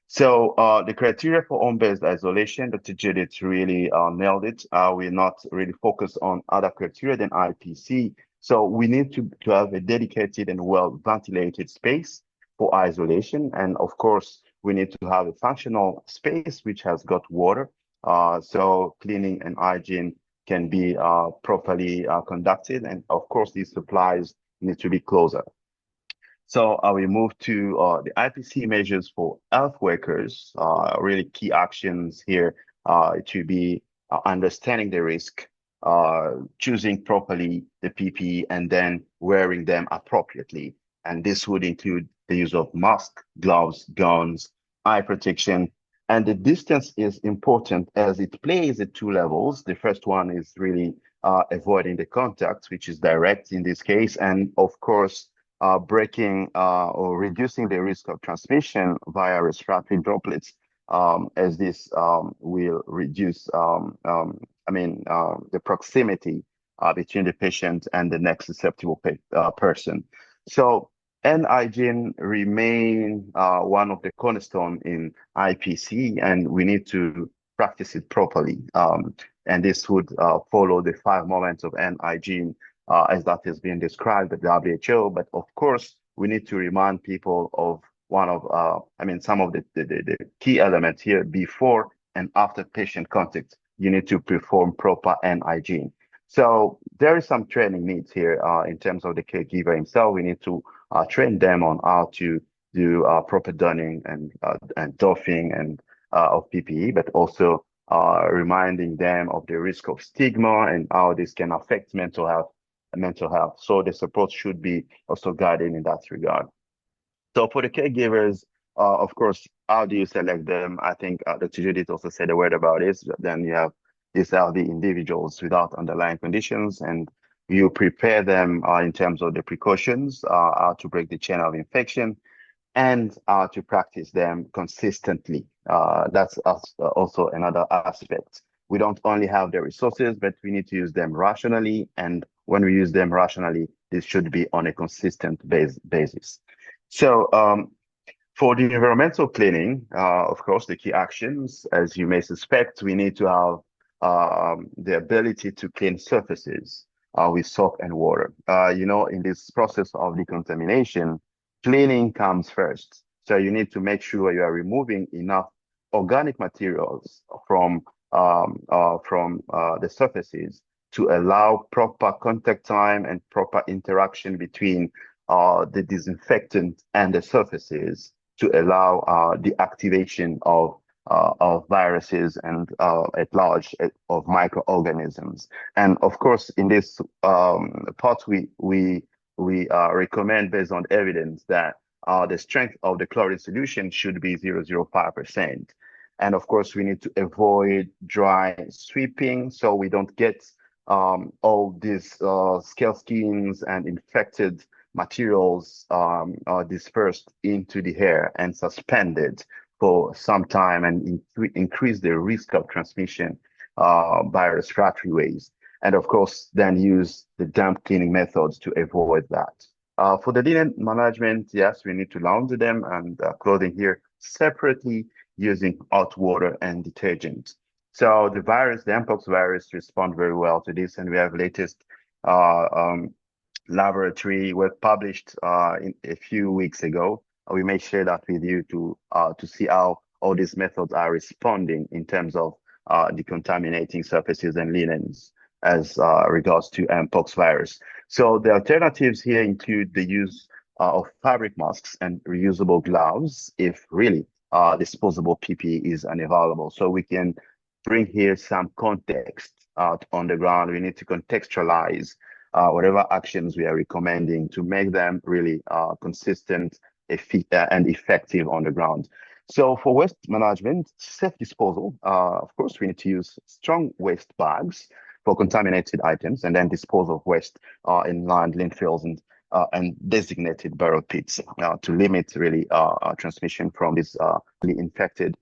Speaker 5: So the criteria for home-based isolation, Dr. Judith really nailed it. We're not really focused on other criteria than IPC. So we need to have a dedicated and well-ventilated space for isolation. And of course, we need to have a functional space which has got water. So cleaning and hygiene can be properly conducted. And of course, these supplies need to be closer. So we move to the IPC measures for health workers. Really key actions here to be understanding the risk, choosing properly the PPE, and then wearing them appropriately. And this would include the use of masks, gloves, gowns, eye protection. And the distance is important as it plays at two levels. The first one is really avoiding the contact, which is direct in this case, and of course, breaking or reducing the risk of transmission via respiratory droplets, as this will reduce, the proximity between the patient and the next susceptible person. So, hand hygiene remain one of the cornerstone in IPC, and we need to practice it properly. And this would follow the 5 moments of hand hygiene as that has been described by the WHO. But of course, we need to remind people of some of the key elements here. Before and after patient contact, you need to perform proper hand hygiene. So there is some training needs here in terms of the caregiver himself. We need to train them on how to do proper donning and doffing and of PPE, but also reminding them of the risk of stigma and how this can affect mental health. So the support should be also guided in that regard. So for the caregivers, of course, how do you select them? I think Dr. Judith also said a word about this. Then you have these are the individuals without underlying conditions, and you prepare them in terms of the precautions, how to break the chain of infection, and to practice them consistently. That's also another aspect. We don't only have the resources, but we need to use them rationally. And when we use them rationally, this should be on a consistent basis. So for the environmental cleaning, of course, the key actions, as you may suspect, we need to have the ability to clean surfaces with soap and water. In this process of decontamination, cleaning comes first. So you need to make sure you are removing enough organic materials from the surfaces to allow proper contact time and proper interaction between the disinfectant and the surfaces to allow the activation of viruses and at large of microorganisms. And of course, in this part, we recommend based on evidence that the strength of the chlorine solution should be 0.05%. And of course, we need to avoid dry sweeping so we don't get all these scale skins and infected materials dispersed into the air and suspended for some time and increase the risk of transmission by respiratory ways. And of course, then use the damp cleaning methods to avoid that. For the linen management, yes, we need to launder them and clothing here separately using hot water and detergent. So the Mpox virus respond very well to this, and we have latest laboratory work published in a few weeks ago. We may share that with you to see how all these methods are responding in terms of decontaminating surfaces and linens as regards to Mpox virus. So the alternatives here include the use of fabric masks and reusable gloves if really disposable PPE is unavailable. So we can bring here some context on the ground. We need to contextualize whatever actions we are recommending to make them really consistent and effective on the ground. So for waste management, safe disposal, of course, we need to use strong waste bags for contaminated items and then dispose of waste in lined landfills and designated burial pits to limit really transmission from this infected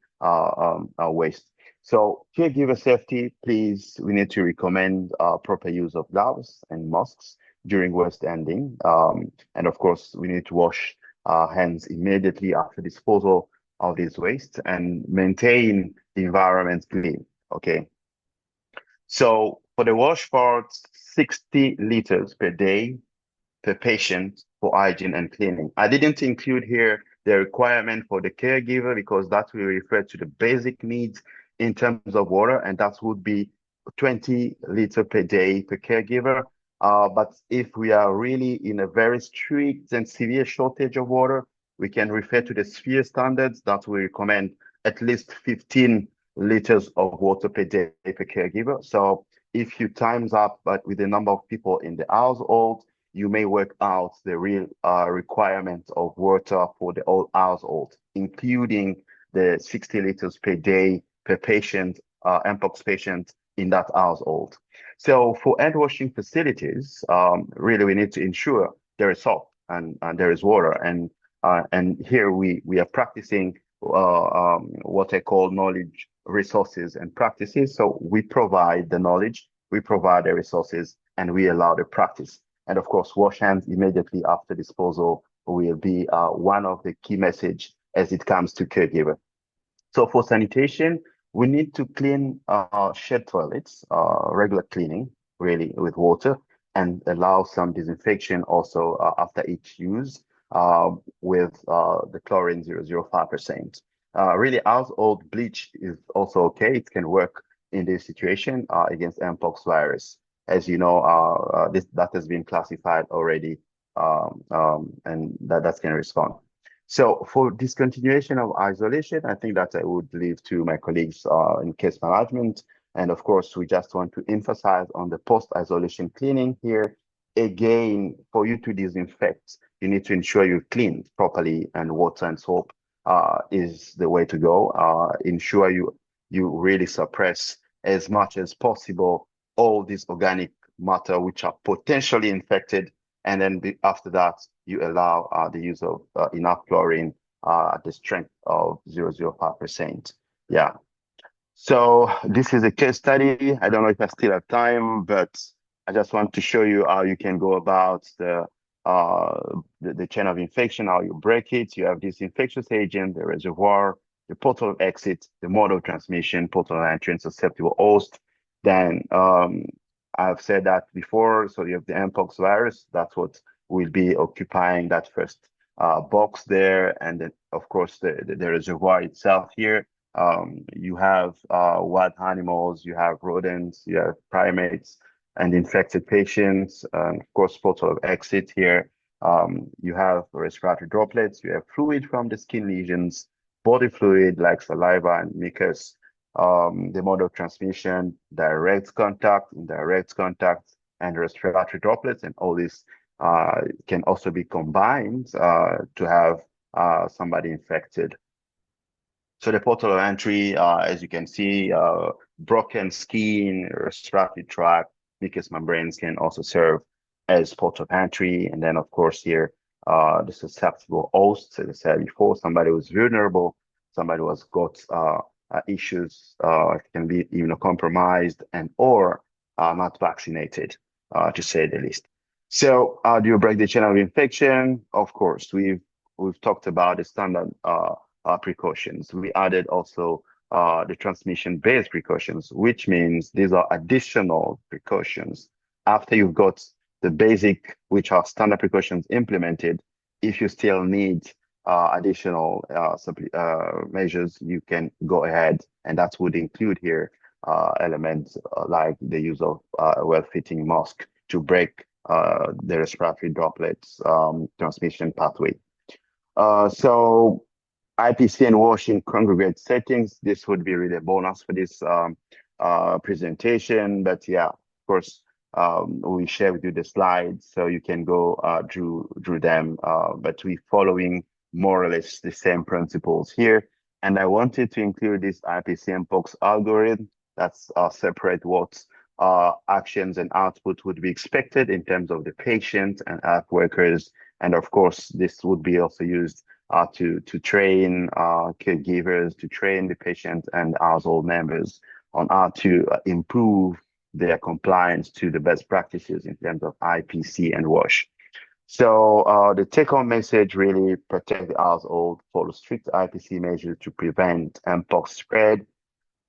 Speaker 5: waste. So caregiver safety, please, we need to recommend proper use of gloves and masks during waste handling. And of course, we need to wash hands immediately after disposal of this waste and maintain the environment clean, okay? So for the wash part, 60 liters per day per patient for hygiene and cleaning. I didn't include here the requirement for the caregiver because that will refer to the basic needs in terms of water, and that would be 20 liters per day per caregiver. But if we are really in a very strict and severe shortage of water, we can refer to the sphere standards that we recommend at least 15 liters of water per day per caregiver. So if you times up but with the number of people in the household, you may work out the real requirement of water for the whole household, including the 60 liters per day per patient, Mpox patient in that household. So for hand washing facilities, really we need to ensure there is soap and there is water. And here we are practicing what I call knowledge, resources, and practices. So we provide the knowledge, we provide the resources, and we allow the practice. And of course, wash hands immediately after disposal will be one of the key message as it comes to caregiver. So for sanitation, we need to clean shared toilets, regular cleaning, really, with water, and allow some disinfection also after each use with the chlorine 0.05%. Really, household bleach is also okay. It can work in this situation against Mpox virus. As you know, that has been classified already, and that can respond. So for discontinuation of isolation, I think that I would leave to my colleagues in case management. And of course, we just want to emphasize on the post-isolation cleaning here. Again, for you to disinfect, you need to ensure you clean properly, and water and soap is the way to go. Ensure you really suppress as much as possible all this organic matter which are potentially infected, and then after that, you allow the use of enough chlorine at the strength of 0.05%. Yeah. So this is a case study. I don't know if I still have time, but I just want to show you how you can go about the chain of infection, how you break it. You have this infectious agent, the reservoir, the portal of exit, the mode of transmission, portal of entry, and susceptible host. Then I've said that before. So you have the Mpox virus. That's what will be occupying that first box there. And then, of course, the reservoir itself here. You have wild animals, you have rodents, you have primates and infected patients. Of course, portal of exit here. You have respiratory droplets, you have fluid from the skin lesions, body fluid like saliva and mucus. The mode of transmission, direct contact, indirect contact, and respiratory droplets, and all this can also be combined to have somebody infected. So the portal of entry, as you can see, broken skin, respiratory tract, mucous membranes can also serve as port of entry. And then, of course, here, the susceptible hosts, as I said before, somebody who's vulnerable, somebody who has got issues, can be immunocompromised and or not vaccinated, to say the least. So do you break the chain of infection? Of course, we've talked about the standard precautions. We added also the transmission-based precautions, which means these are additional precautions. After you've got the basic, which are standard precautions implemented, if you still need additional measures, you can go ahead, and that would include here elements like the use of a well-fitting mask to break the respiratory droplets transmission pathway. So IPC and wash in congregate settings, this would be really a bonus for this presentation. But yeah, of course, we share with you the slides so you can go through them. But we're following more or less the same principles here. And I wanted to include this IPC Mpox algorithm that's separate what actions and output would be expected in terms of the patient and app workers. And of course, this would be also used to train caregivers, to train the patient and household members on how to improve their compliance to the best practices in terms of IPC and WASH. So the take-home message really: protect the household, follow strict IPC measures to prevent Mpox spread.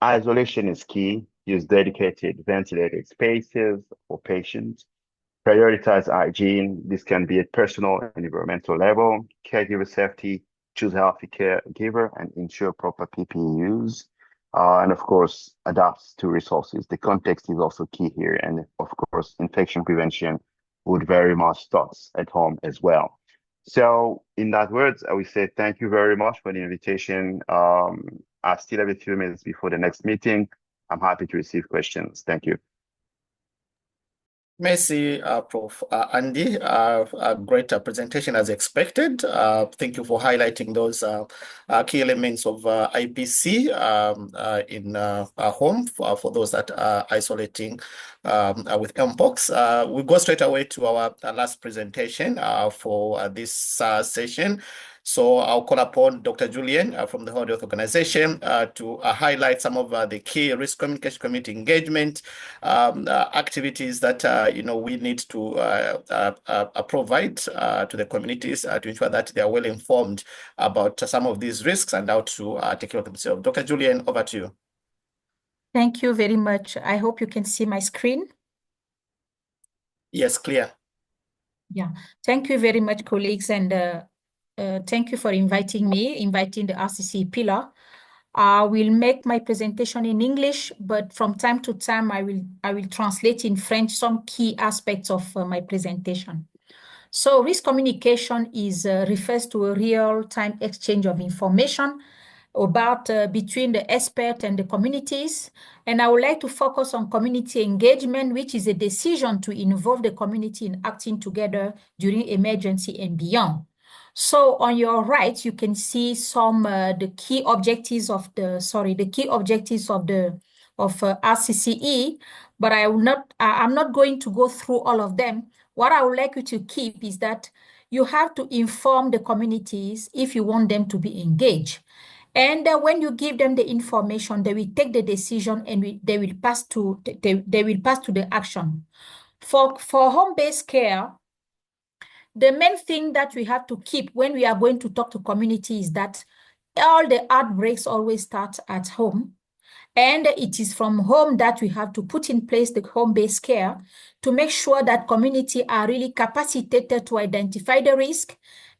Speaker 5: Isolation is key. Use dedicated ventilated spaces for patients. Prioritize hygiene. This can be at personal and environmental level. Caregiver safety. Choose a healthy caregiver and ensure proper PPE use. And of course, adapt to resources. The context is also key here. And of course, infection prevention would very much start at home as well. So in that words, I will say thank you very much for the invitation. I still have a few minutes before the next meeting. I'm happy to receive questions. Thank you.
Speaker 1: Merci, Prof. Andy. A great presentation as expected. Thank you for highlighting those key elements of IPC in home for those that are isolating with Mpox. We go straight away to our last presentation for this session. So I'll call upon Dr. Julian from the World Health Organization to highlight some of the key risk communication, community engagement activities that we need to provide to the communities to ensure that they are well informed about some of these risks and how to take care of themselves. Dr. Julian, over to you.
Speaker 6: Thank you very much. I hope you can see my screen.
Speaker 1: Yes, clear.
Speaker 6: Yeah, thank you very much, colleagues, and thank you for inviting the RCC pillar. I will make my presentation in English, but from time to time, I will translate in French some key aspects of my presentation. So risk communication refers to a real-time exchange of information about between the expert and the communities. And I would like to focus on community engagement, which is a decision to involve the community in acting together during emergency and beyond. So on your right, you can see some the key objectives of RCCE, but I'm not going to go through all of them. What I would like you to keep is that you have to inform the communities if you want them to be engaged. And when you give them the information, they will take the decision and they will pass to the action. For home-based care, the main thing that we have to keep when we are going to talk to community is that all the outbreaks always start at home. And it is from home that we have to put in place the home-based care to make sure that community are really capacitated to identify the risk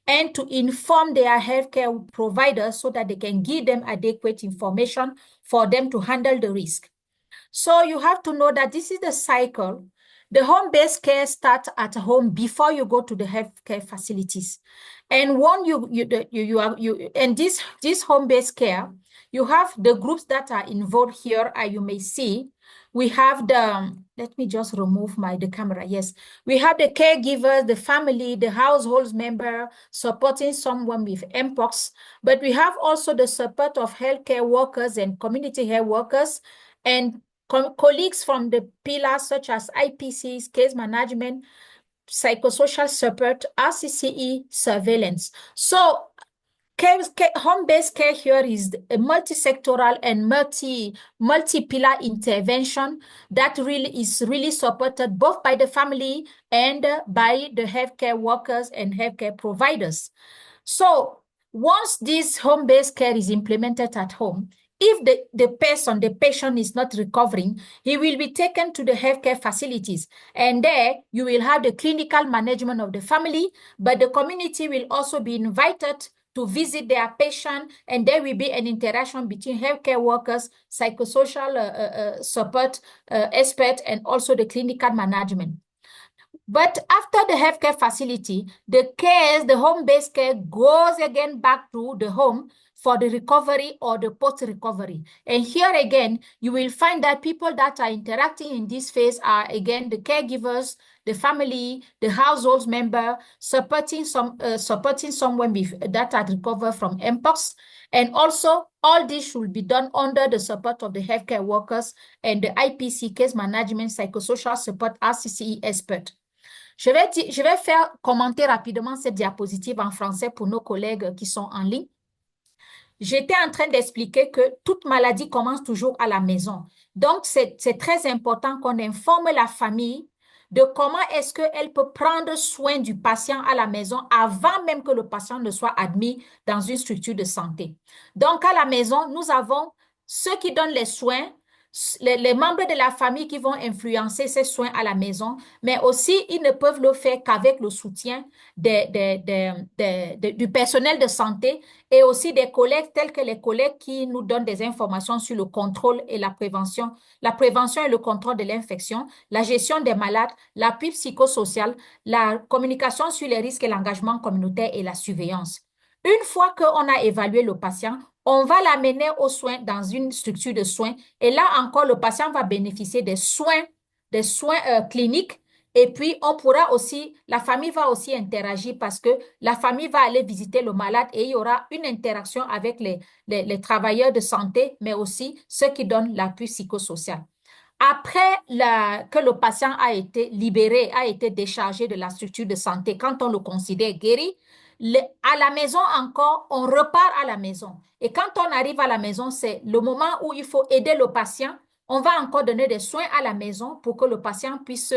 Speaker 6: and to inform their healthcare providers so that they can give them adequate information for them to handle the risk. So you have to know that this is the cycle. The home-based care starts at home before you go to the healthcare facilities. And this home-based care, you have the groups that are involved here, as you may see. We have let me just remove the camera. Yes, we have the caregivers, the family, the household member supporting someone with Mpox, but we have also the support of healthcare workers and community health workers and colleagues from the pillars such as IPCs, case management, psychosocial support, RCCE, surveillance. So home-based care here is a multi-sectoral and multi-pillar intervention that is really supported both by the family and by the healthcare workers and healthcare providers. So once this home-based care is implemented at home, if the patient is not recovering, he will be taken to the healthcare facilities. And there you will have the clinical management of the family, but the community will also be invited to visit their patient, and there will be an interaction between healthcare workers, psychosocial support experts, and also the clinical management. But after the healthcare facility, the home-based care goes again back to the home for the recovery or the post-recovery. And here again, you will find that people that are interacting in this phase are again the caregivers, the family, the household member, supporting someone that had recovered from Mpox. And also, all this should be done under the support of the healthcare workers and the IPC case management psychosocial support RCCE expert. Je vais faire commenter rapidement cette diapositive en français pour nos collègues qui sont en ligne. J'étais en train d'expliquer que toute maladie commence toujours à la maison. Donc, c'est très important qu'on informe la famille de comment est-ce qu'elle peut prendre soin du patient à la maison avant même que le patient ne soit admis dans une structure de santé. Donc, à la maison, nous avons ceux qui donnent les soins, les membres de la famille qui vont influencer ces soins à la maison, mais aussi ils ne peuvent le faire qu'avec le soutien du personnel de santé et aussi des collègues tels que les collègues qui nous donnent des informations sur le contrôle et la prévention et le contrôle de l'infection, la gestion des malades, l'appui psychosocial, la communication sur les risques et l'engagement communautaire et la surveillance. Une fois qu'on a évalué le patient, on va l'amener aux soins dans une structure de soins et là encore, le patient va bénéficier des soins cliniques Et puis, on pourra aussi, la famille va aussi interagir parce que la famille va aller visiter le malade et il y aura une interaction avec les travailleurs de santé, mais aussi ceux qui donnent l'appui psychosocial. Après que le patient a été libéré, a été déchargé de la structure de santé, quand on le considère guéri, à la maison encore, on repart à la maison. Et quand on arrive à la maison, c'est le moment où il faut aider le patient. On va encore donner des soins à la maison pour que le patient puisse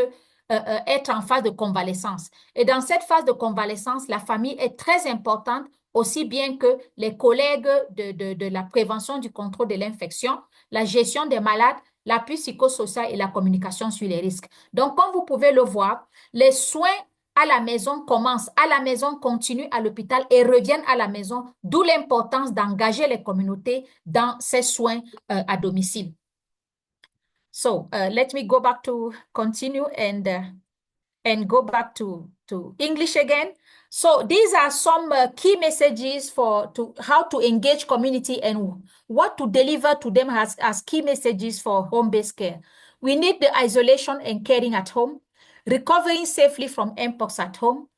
Speaker 6: être en phase de convalescence. Et dans cette phase de convalescence, la famille est très importante, aussi bien que les collègues de la prévention du contrôle de l'infection, la gestion des malades, l'appui psychosocial et la communication sur les risques. Donc, comme vous pouvez le voir, les soins à la maison commencent, à la maison continuent à l'hôpital et reviennent à la maison, d'où l'importance d'engager les communautés dans ces soins à domicile. So, let me go back to continue and go back to English again. So these are some key messages for how to engage community and what to deliver to them as key messages for home-based care. We need the isolation and caring at home, recovering safely from Mpox at home.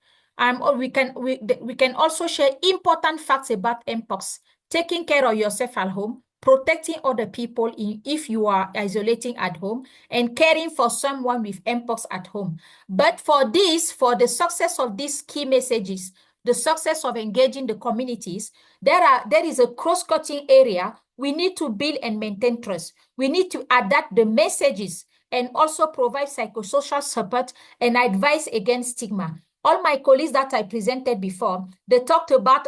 Speaker 6: We can also share important facts about Mpox, taking care of yourself at home, protecting other people if you are isolating at home, and caring for someone with Mpox at home. But for the success of these key messages, the success of engaging the communities, there is a cross-cutting area. We need to build and maintain trust. We need to adapt the messages and also provide psychosocial support and advice against stigma. All my colleagues that I presented before, they talked about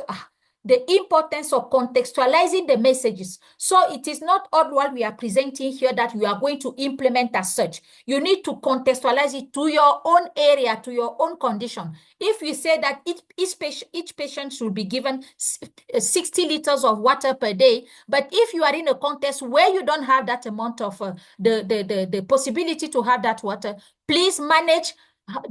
Speaker 6: the importance of contextualizing the messages. So it is not all what we are presenting here that we are going to implement as such. You need to contextualize it to your own area, to your own condition. If we say that each patient should be given 60 liters of water per day, but if you are in a context where you don't have that amount of the possibility to have that water, please manage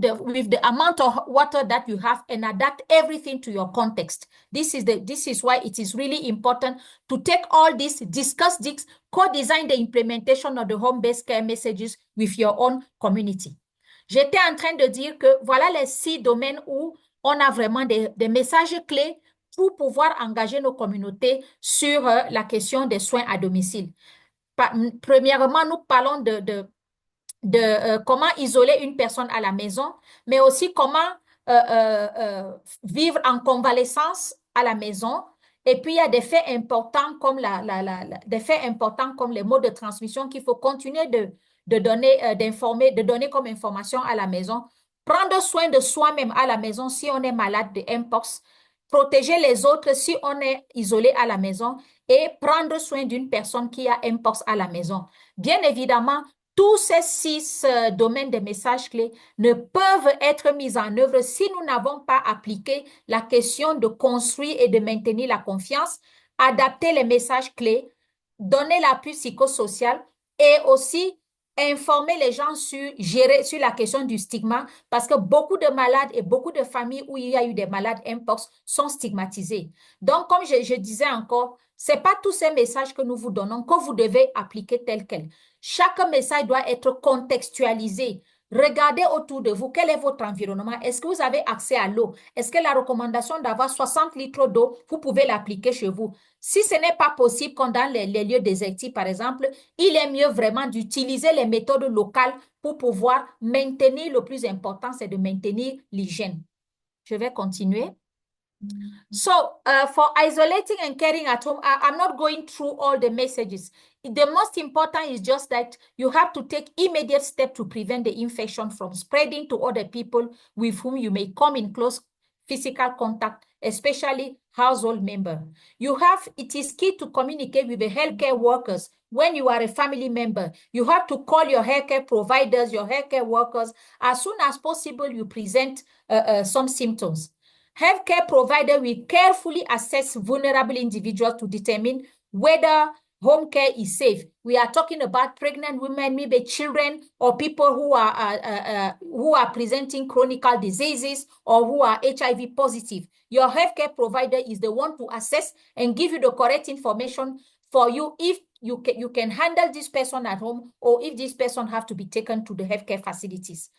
Speaker 6: with the amount of water that you have and adapt everything to your context. This is why it is really important to take all this, discuss this, co-design the implementation of the home-based care messages with your own community. J'étais en train de dire que voilà les 6 domaines où on a vraiment des messages clés pour pouvoir engager nos communautés sur la question des soins à domicile. Premièrement, nous parlons de comment isoler une personne à la maison, mais aussi comment vivre en convalescence à la maison. Et puis, il y a des faits importants comme, des faits importants comme les modes de transmission qu'il faut continuer de donner comme information à la maison. Prendre soin de soi-même à la maison si on est malade de Mpox. Protéger les autres si on est isolé à la maison et prendre soin d'une personne qui a Mpox à la maison. Bien évidemment, tous ces 6 domaines de messages clés ne peuvent être mis en œuvre si nous n'avons pas appliqué la question de construire et de maintenir la confiance, adapter les messages clés, donner l'appui psychosocial et aussi informer les gens sur la question du stigma parce que beaucoup de malades et beaucoup de familles où il y a eu des malades Mpox sont stigmatisés. Donc, comme je disais encore, ce n'est pas tous ces messages que nous vous donnons que vous devez appliquer tel quel. Chaque message doit être contextualisé. Regardez autour de vous, quel est votre environnement? Est-ce que vous avez accès à l'eau? Est-ce que la recommandation d'avoir 60 litres d'eau, vous pouvez l'appliquer chez vous? Si ce n'est pas possible, comme dans les lieux désertifs, par exemple, il est mieux vraiment d'utiliser les méthodes locales pour pouvoir maintenir, le plus important, c'est de maintenir l'hygiène. Je vais continuer. So, for isolating and caring at home, I'm not going through all the messages. The most important is just that you have to take immediate steps to prevent the infection from spreading to other people with whom you may come in close physical contact, especially household members. It is key to communicate with the healthcare workers. When you are a family member, you have to call your healthcare providers, your healthcare workers, as soon as possible you present some symptoms. Healthcare provider will carefully assess vulnerable individuals to determine whether home care is safe. We are talking about pregnant women, maybe children, or people who are presenting chronic diseases or who are HIV positive. Your healthcare provider is the one to assess and give you the correct information for you if you can handle this person at home or if this person have to be taken to the healthcare facilities.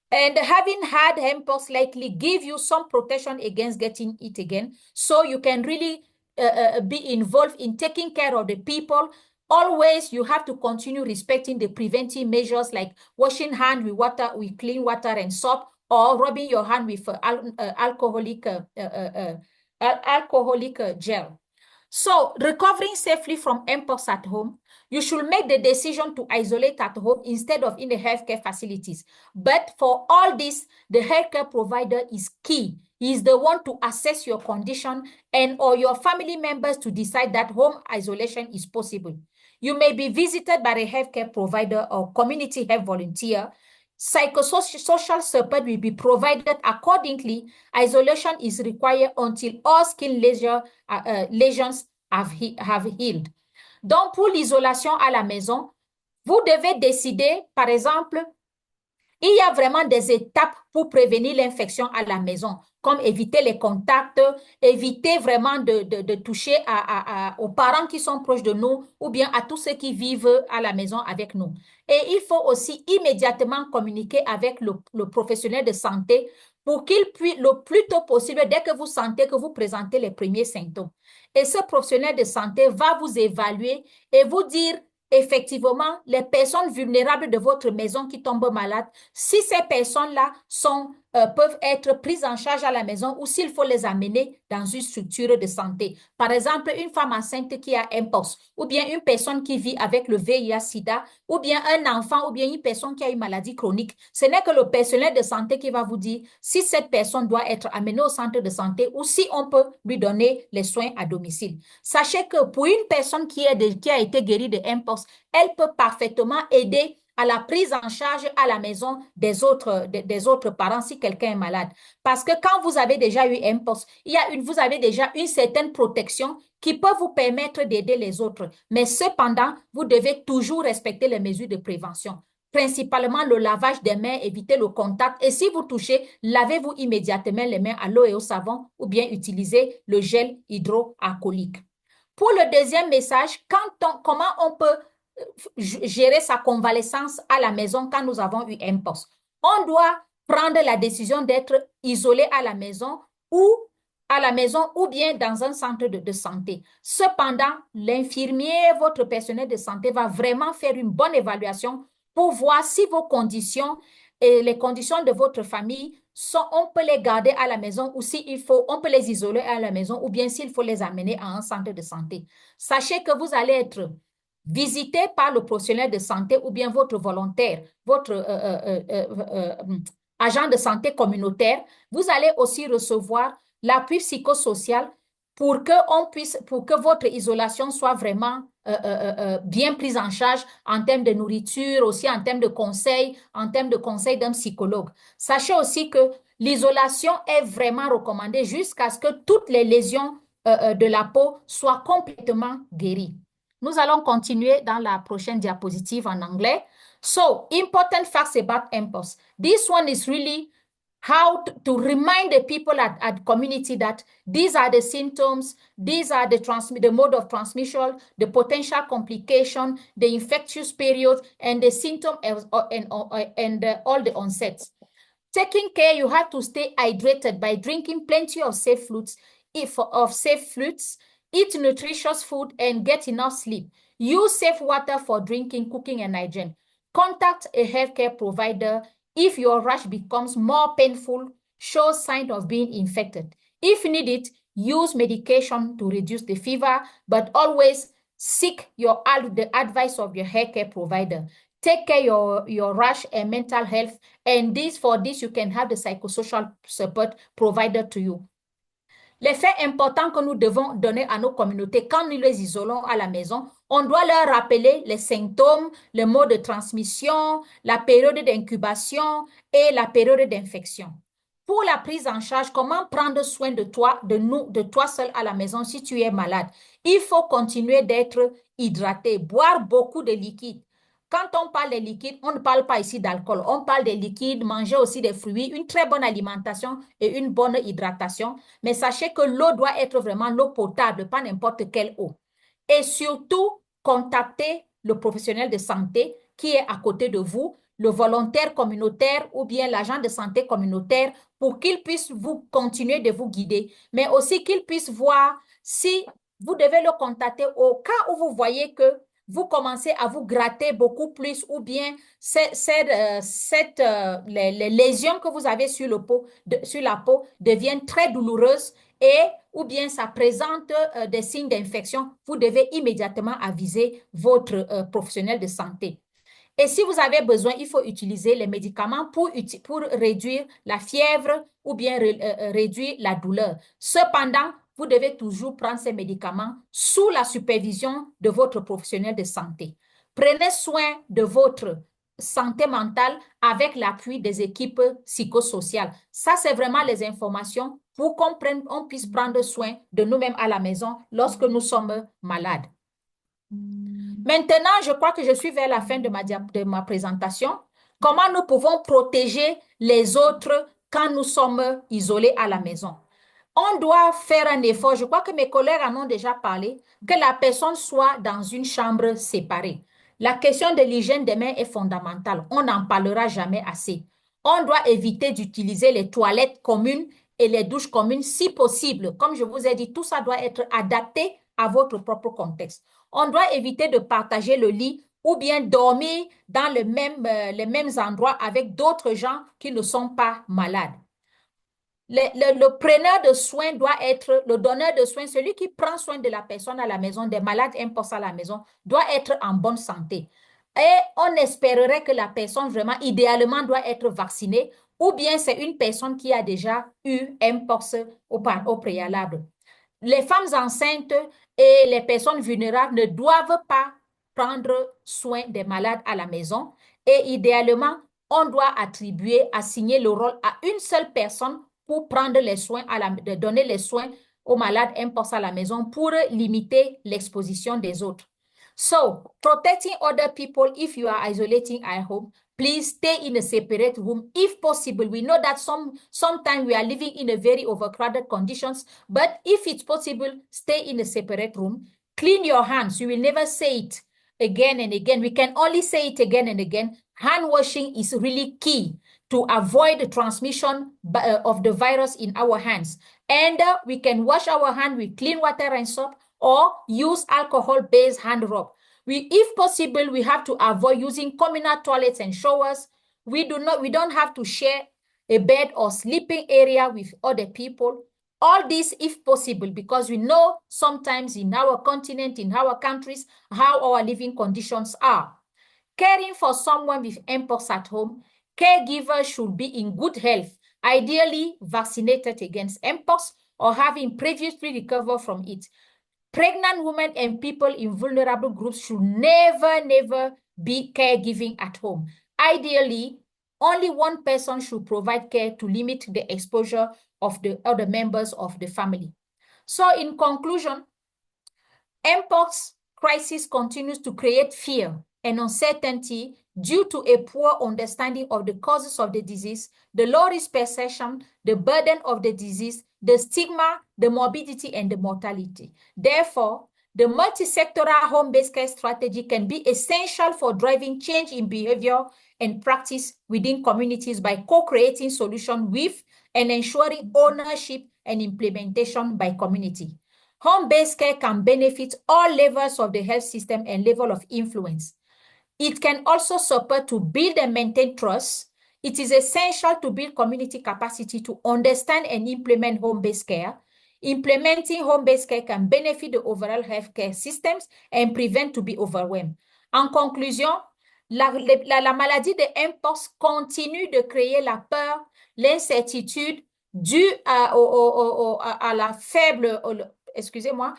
Speaker 6: And having had Mpox likely give you some protection against getting it again. So you can really be involved in taking care of the people. Always, you have to continue respecting the preventive measures like washing hands with water, with clean water and soap, or rubbing your hand with alcoholic gel. So recovering safely from Mpox at home, you should make the decision to isolate at home instead of in the healthcare facilities. But for all this, the healthcare provider is key. He is the one to assess your condition and or your family members to decide that home isolation is possible. You may be visited by a healthcare provider or community health volunteer. Psychosocial support will be provided accordingly. Isolation is required until all skin lesions have healed. Donc, pour l'isolation à la maison, vous devez décider, par exemple, il y a vraiment des étapes pour prévenir l'infection à la maison, comme éviter les contacts, éviter vraiment de toucher aux parents qui sont proches de nous ou bien à tous ceux qui vivent à la maison avec nous. Et il faut aussi immédiatement communiquer avec le professionnel de santé pour qu'il puisse, le plus tôt possible, dès que vous sentez que vous présentez les premiers symptômes. Et ce professionnel de santé va vous évaluer et vous dire effectivement, les personnes vulnérables de votre maison qui tombent malades, si ces personnes-là peuvent être prises en charge à la maison ou s'il faut les amener dans une structure de santé. Par exemple, une femme enceinte qui a Mpox, ou bien une personne qui vit avec le VIH-Sida, ou bien un enfant, ou bien une personne qui a une maladie chronique. Ce n'est que le personnel de santé qui va vous dire si cette personne doit être amenée au centre de santé ou si on peut lui donner les soins à domicile. Sachez que pour une personne qui a été guérie de Mpox, elle peut parfaitement aider à la prise en charge à la maison des autres parents si quelqu'un est malade. Parce que quand vous avez déjà eu Mpox, vous avez déjà une certaine protection qui peut vous permettre d'aider les autres. Mais cependant, vous devez toujours respecter les mesures de prévention. Principalement le lavage des mains, éviter le contact. Et si vous touchez, lavez-vous immédiatement les mains à l'eau et au savon ou bien utilisez le gel hydroalcoolique. Pour le deuxième message, comment on peut gérer sa convalescence à la maison quand nous avons eu Mpox. On doit prendre la décision d'être isolé à la maison ou bien dans un centre de santé. Cependant, l'infirmier, votre personnel de santé va vraiment faire une bonne évaluation pour voir si vos conditions et les conditions de votre famille on peut les garder à la maison ou s'il faut, on peut les isoler à la maison ou bien s'il faut les amener à un centre de santé. Sachez que vous allez être visité par le professionnel de santé ou bien votre volontaire, votre agent de santé communautaire. Vous allez aussi recevoir l'appui psychosocial pour que votre isolation soit vraiment bien prise en charge en termes de nourriture, aussi en termes de conseils d'un psychologue. Sachez aussi que l'isolation est vraiment recommandée jusqu'à ce que toutes les lésions de la peau soient complètement guéries. Nous allons continuer dans la prochaine diapositive en anglais. So, important facts about Mpox. This one is really how to remind the people at community that these are the symptoms, these are the mode of transmission, the potential complication, the infectious period, and the symptom and all the onsets. Taking care, you have to stay hydrated by drinking plenty of safe fluids, eat nutritious food, and get enough sleep. Use safe water for drinking, cooking, and hygiene. Contact a healthcare provider if your rash becomes more painful, shows signs of being infected. If needed, use medication to reduce the fever, but always seek the advice of your healthcare provider. Take care of your rash and mental health, and for this, you can have the psychosocial support provided to you. Les faits importants que nous devons donner à nos communautés quand nous les isolons à la maison, on doit leur rappeler les symptômes, le mode de transmission, la période d'incubation et la période d'infection. Pour la prise en charge, comment prendre soin de toi, de toi seul à la maison si tu es malade? Il faut continuer d'être hydraté, boire beaucoup de liquides. Quand on parle des liquides, on ne parle pas ici d'alcool. On parle des liquides, manger aussi des fruits, une très bonne alimentation et une bonne hydratation. Mais sachez que l'eau doit être vraiment l'eau potable, pas n'importe quelle eau. Et surtout, contactez le professionnel de santé qui est à côté de vous le volontaire communautaire ou bien l'agent de santé communautaire pour qu'il puisse vous continuer de vous guider, mais aussi qu'il puisse voir si vous devez le contacter au cas où vous voyez que vous commencez à vous gratter beaucoup plus ou bien les lésions que vous avez sur la peau deviennent très douloureuses et ou bien ça présente des signes d'infection, vous devez immédiatement aviser votre professionnel de santé. Et si vous avez besoin, il faut utiliser les médicaments pour réduire la fièvre ou bien réduire la douleur. Cependant, vous devez toujours prendre ces médicaments sous la supervision de votre professionnel de santé. Prenez soin de votre santé mentale avec l'appui des équipes psychosociales. Ça, c'est vraiment les informations pour qu'on puisse prendre soin de nous-mêmes à la maison lorsque nous sommes malades. Maintenant, je crois que je suis vers la fin de ma présentation. Comment nous pouvons protéger les autres quand nous sommes isolés à la maison? On doit faire un effort, je crois que mes collègues en ont déjà parlé, que la personne soit dans une chambre séparée. La question de l'hygiène des mains est fondamentale. On n'en parlera jamais assez. On doit éviter d'utiliser les toilettes communes et les douches communes si possible. Comme je vous ai dit, tout ça doit être adapté à votre propre contexte. On doit éviter de partager le lit ou bien dormir dans les mêmes endroits avec d'autres gens qui ne sont pas malades. Le preneur de soins doit être le donneur de soins, celui qui prend soin de la personne à la maison, des malades imposés à la maison, doit être en bonne santé. Et on espérerait que la personne vraiment, idéalement, doit être vaccinée ou bien c'est une personne qui a déjà eu Mpox au préalable. Les femmes enceintes et les personnes vulnérables ne doivent pas prendre soin des malades à la maison et idéalement, on doit assigner le rôle à une seule personne pour prendre les soins, de donner les soins aux malades Mpox à la maison pour limiter l'exposition des autres. So, protecting other people if you are isolating at home, please stay in a separate room if possible. We know that sometimes we are living in a very overcrowded conditions, but if it's possible, stay in a separate room. Clean your hands. You will never say it again and again. We can only say it again and again. Hand washing is really key to avoid the transmission of the virus in our hands. And we can wash our hand with clean water and soap or use alcohol-based hand rub. If possible, we have to avoid using communal toilets and showers. We don't have to share a bed or sleeping area with other people. All this if possible, because we know sometimes in our continent, in our countries, how our living conditions are. Caring for someone with Mpox at home, caregivers should be in good health, ideally vaccinated against Mpox or having previously recovered from it. Pregnant women and people in vulnerable groups should never be caregiving at home. Ideally, only one person should provide care to limit the exposure of the other members of the family. So in conclusion, Mpox crisis continues to create fear and uncertainty due to a poor understanding of the causes of the disease, the low risk perception, the burden of the disease, the stigma, the morbidity, and the mortality. Therefore, the multi-sectoral home-based care strategy can be essential for driving change in behavior and practice within communities by co-creating solutions with and ensuring ownership and implementation by community. Home-based care can benefit all levels of the health system and level of influence. It can also support to build and maintain trust. It is essential to build community capacity to understand and implement home-based care. Implementing home-based care can benefit the overall healthcare systems and prevent to be overwhelmed. En conclusion, la maladie de Mpox continue de créer la peur, l'incertitude due à la faible, excusez-moi,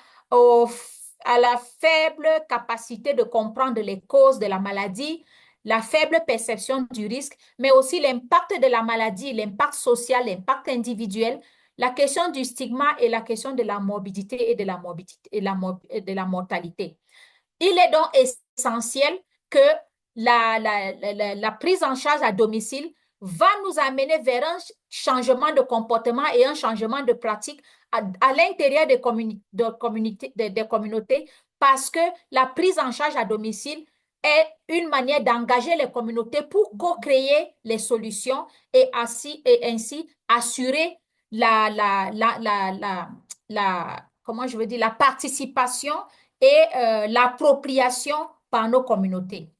Speaker 6: à la faible capacité de comprendre les causes de la maladie, la faible perception du risque, mais aussi l'impact de la maladie, l'impact social, l'impact individuel, la question du stigma et la question de la morbidité et de la mortalité. Il est donc essentiel que la prise en charge à domicile va nous amener vers un changement de comportement et un changement de pratique à l'intérieur des communautés parce que la prise en charge à domicile est une manière d'engager les communautés pour co-créer les solutions et ainsi assurer comment je veux dire, la participation et l'appropriation par nos communautés.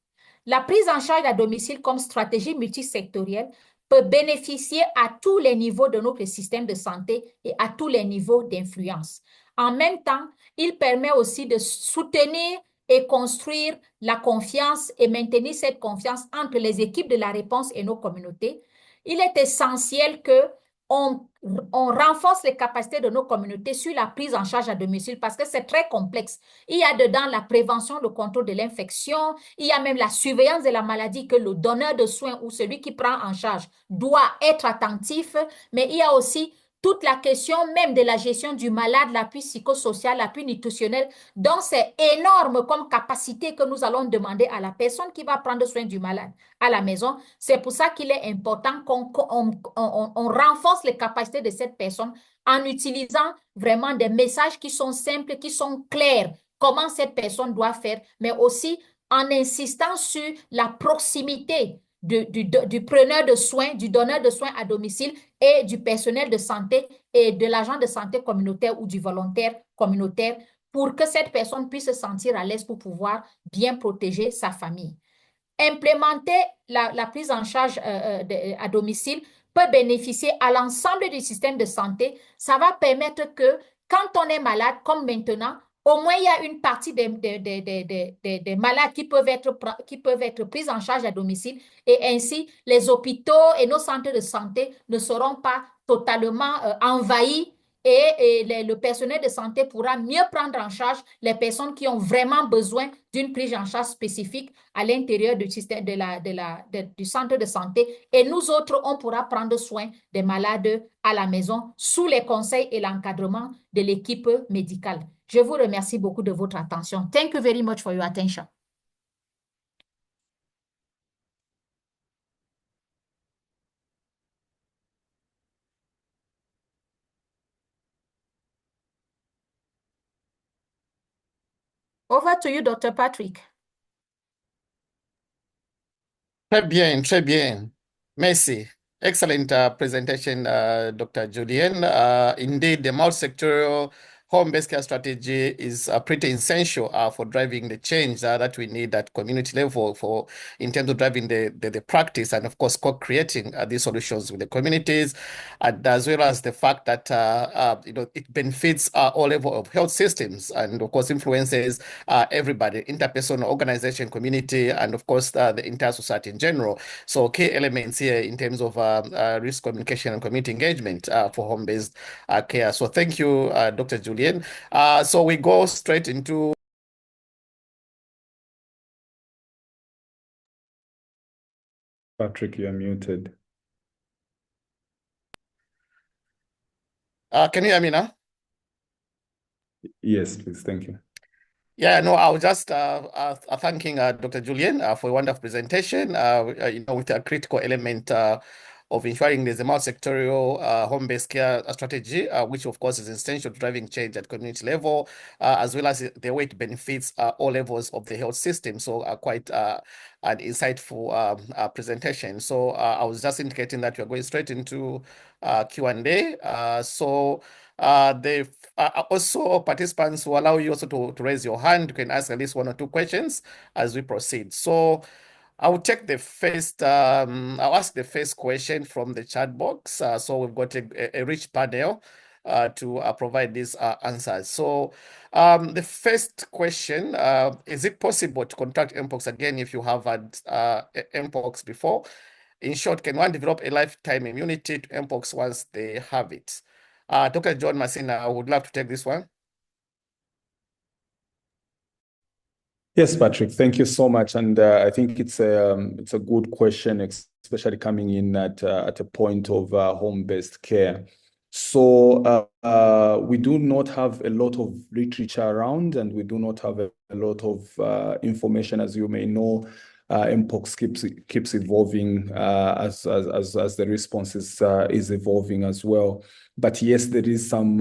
Speaker 6: La prise en charge à domicile comme stratégie multisectorielle peut bénéficier à tous les niveaux de notre système de santé et à tous les niveaux d'influence. En même temps, il permet aussi de soutenir et construire la confiance et maintenir cette confiance entre les équipes de la réponse et nos communautés. Il est essentiel que on renforce les capacités de nos communautés sur la prise en charge à domicile parce que c'est très complexe. Il y a dedans la prévention, le contrôle de l'infection, il y a même la surveillance de la maladie que le donneur de soins ou celui qui prend en charge doit être attentif, mais il y a aussi toute la question même de la gestion du malade, l'appui psychosocial, l'appui nutritionnel. Donc, c'est énorme comme capacité que nous allons demander à la personne qui va prendre soin du malade à la maison. C'est pour ça qu'il est important qu'on renforce les capacités de cette personne en utilisant vraiment des messages qui sont simples, qui sont clairs, comment cette personne doit faire, mais aussi en insistant sur la proximité du preneur de soins, du donneur de soins à domicile et du personnel de santé et de l'agent de santé communautaire ou du volontaire communautaire pour que cette personne puisse se sentir à l'aise pour pouvoir bien protéger sa famille. Implémenter la prise en charge à domicile peut bénéficier à l'ensemble du système de santé. Ça va permettre que quand on est malade, comme maintenant, au moins il y a une partie des malades qui peuvent être pris en charge à domicile et ainsi les hôpitaux et nos centres de santé ne seront pas totalement envahis et le personnel de santé pourra mieux prendre en charge les personnes qui ont vraiment besoin d'une prise en charge spécifique à l'intérieur du système du centre de santé. Et nous autres, on pourra prendre soin des malades à la maison sous les conseils et l'encadrement de l'équipe médicale. Je vous remercie beaucoup de votre attention. Thank you very much for your attention. Over to you, Dr. Patrick.
Speaker 1: Très bien, très bien. Merci. Excellent presentation, Dr. Julian. Indeed, the multi-sectoral home-based care strategy is pretty essential for driving the change that we need at community level in terms of driving the practice and, of course, co-creating these solutions with the communities, and as well as the fact that it benefits all level of health systems and, of course, influences everybody, interpersonal, organization, community, and, of course, the entire society in general. So key elements here in terms of risk communication and community engagement for home-based care. So thank you, Dr. Julian. So we go straight into
Speaker 3: Patrick, you are muted.
Speaker 1: can you hear me now?
Speaker 3: Yes, please. Thank you.
Speaker 1: Yeah, no, I was just thanking Dr. Julian for a wonderful presentation, with a critical element of ensuring there's a multi-sectorial home-based care strategy, which of course is essential to driving change at community level, as well as the way it benefits all levels of the health system. So quite an insightful presentation. So I was just indicating that we're going straight into Q&A. So also participants will allow you also to raise your hand. You can ask at least 1 or 2 questions as we proceed. So I'll take the first, I'll ask the first question from the chat box. So we've got a rich panel to provide these answers. So the first question, is it possible to contract Mpox again if you have had Mpox before? In short, can one develop a lifetime immunity to Mpox once they have it? Dr. John Masina, I would love to take this one.
Speaker 3: Yes, Patrick, thank you so much. And I think it's a good question, especially coming in at a point of home-based care. So we do not have a lot of literature around, and we do not have a lot of information, as you may know. Mpox keeps evolving as the response is evolving as well. But yes, there is some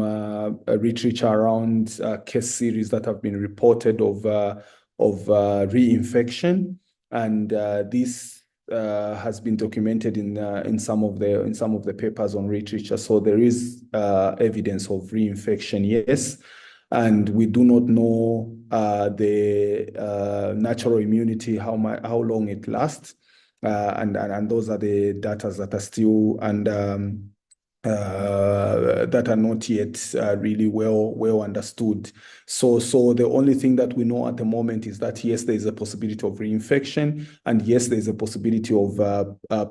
Speaker 3: literature around case series that have been reported of reinfection, and this has been documented in some of the papers on literature. So there is evidence of reinfection, yes, and we do not know the natural immunity, how long it lasts, and those are the data that are still that are not yet really well understood. So the only thing that we know at the moment is that yes, there is a possibility of reinfection, and yes, there is a possibility of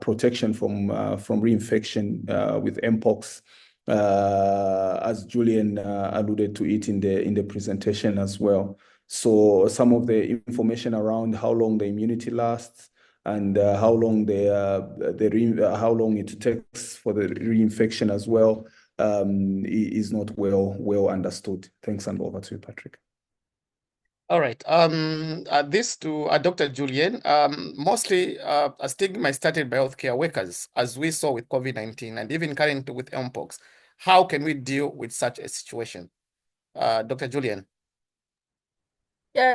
Speaker 3: protection from reinfection with Mpox, as Julian alluded to it in the presentation as well. So some of the information around how long the immunity lasts and how long how long it takes for the reinfection as well is not well understood. Thanks, and over to you, Patrick.
Speaker 1: All right. This to Dr. Julian. Mostly a stigma is started by healthcare workers, as we saw with COVID-19 and even currently with Mpox. How can we deal with such a situation? Dr. Julian.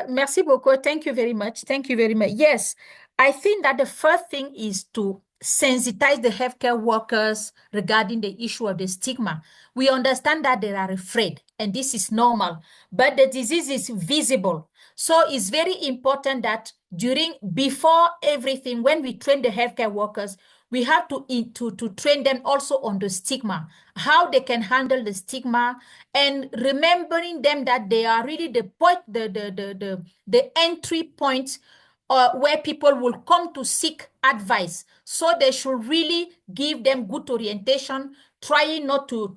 Speaker 6: Merci beaucoup. Thank you very much. Thank you very much. Yes, I think that the first thing is to sensitize the healthcare workers regarding the issue of the stigma. We understand that they are afraid, and this is normal, but the disease is visible. So it's very important that before everything, when we train the healthcare workers, we have to train them also on the stigma, how they can handle the stigma, and remembering them that they are really the entry point where people will come to seek advice. So they should really give them good orientation, trying not to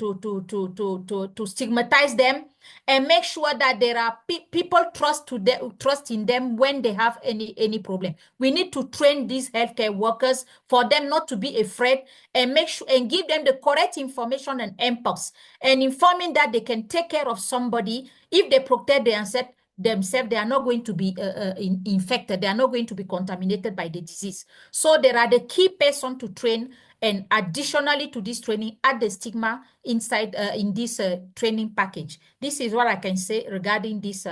Speaker 6: stigmatize them, and make sure that there are people trust in them when they have any problem. We need to train these healthcare workers for them not to be afraid, and make sure and give them the correct information and Mpox, and informing that they can take care of somebody if they protect themselves, they are not going to be infected. They are not going to be contaminated by the disease. So there are the key person to train, and additionally to this training, add the stigma inside in this training package. This is what I can say regarding this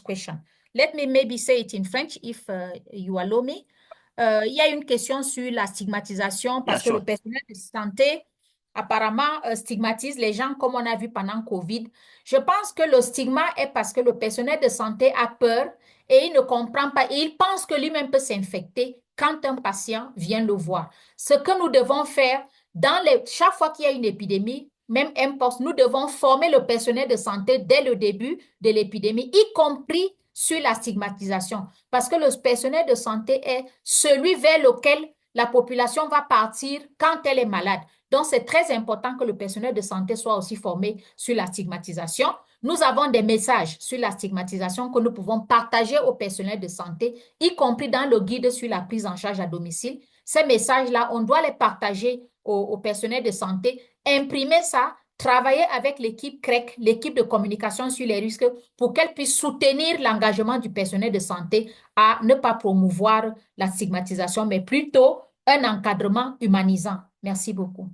Speaker 6: question. Let me maybe say it in French if you allow me. Il y a une question sur la stigmatisation parce que le personnel de santé apparemment stigmatise les gens comme on a vu pendant Covid. Je pense que le stigma est parce que le personnel de santé a peur et il ne comprend pas. Et il pense que lui-même peut s'infecter quand un patient vient le voir. Ce que nous devons faire, chaque fois qu'il y a une épidémie, même Mpox, nous devons former le personnel de santé dès le début de l'épidémie, y compris sur la stigmatisation. Parce que le personnel de santé est celui vers lequel la population va partir quand elle est malade. Donc, c'est très important que le personnel de santé soit aussi formé sur la stigmatisation. Nous avons des messages sur la stigmatisation que nous pouvons partager au personnel de santé, y compris dans le guide sur la prise en charge à domicile. Ces messages-là, on doit les partager au personnel de santé, imprimer ça, travailler avec l'équipe CREC, l'équipe de communication sur les risques, pour qu'elle puisse soutenir l'engagement du personnel de santé à ne pas promouvoir la stigmatisation, mais plutôt un encadrement humanisant. Merci beaucoup.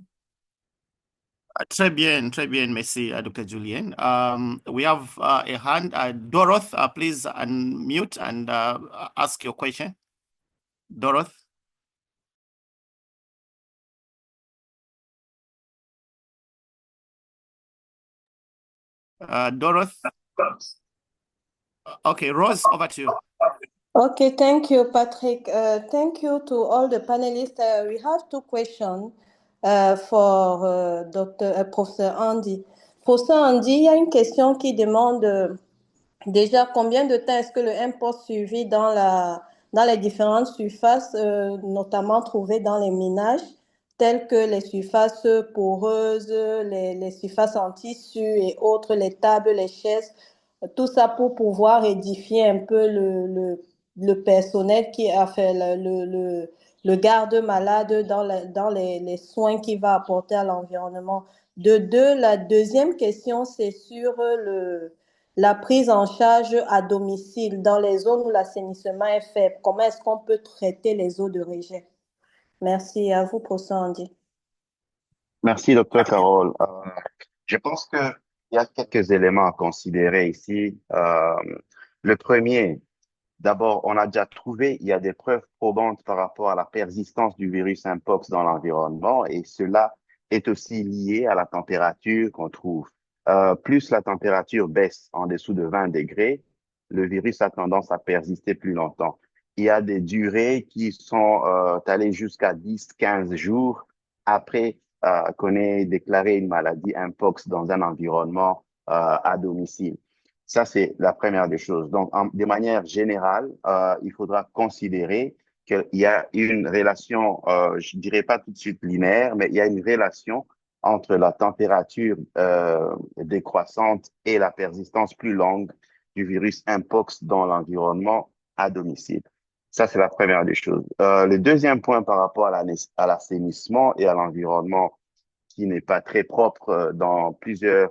Speaker 1: Très bien, merci, Dr. Julian. We have a hand. Doroth, please unmute and ask your question. Doroth. Doroth. Okay, Rose, over to you.
Speaker 7: Okay, thank you, Patrick. Thank you to all the panelists. We have two questions for Professeur Andy. Professeur Andy, il y a une question qui demande déjà combien de temps est-ce que le Mpox suivi dans les différentes surfaces, notamment trouvées dans les minages, telles que les surfaces poreuses, les surfaces en tissu et autres, les tables, les chaises, tout ça pour pouvoir édifier un peu le personnel qui a fait le garde-malade dans les soins qu'il va apporter à l'environnement. La deuxième question, c'est sur la prise en charge à domicile dans les zones où l'assainissement est faible. Comment est-ce qu'on peut traiter les eaux de rejet? Merci à vous, professeur Andy.
Speaker 5: Merci, docteur Carole. Je pense qu'il y a quelques éléments à considérer ici. Le premier, d'abord, on a déjà trouvé, il y a des preuves probantes par rapport à la persistance du virus Mpox dans l'environnement et cela est aussi lié à la température qu'on trouve. Plus la température baisse en dessous de 20 degrés, le virus a tendance à persister plus longtemps. Il y a des durées qui sont allées jusqu'à 10-15 jours après qu'on ait déclaré une maladie Mpox dans un environnement à domicile. Ça, c'est la première des choses. Donc, de manière générale, il faudra considérer qu'il y a une relation, je dirais pas tout de suite linéaire, mais il y a une relation entre la température décroissante et la persistance plus longue du virus Mpox dans l'environnement à domicile. Ça, c'est la première des choses. Le deuxième point par rapport à l'assainissement et à l'environnement qui n'est pas très propre dans plusieurs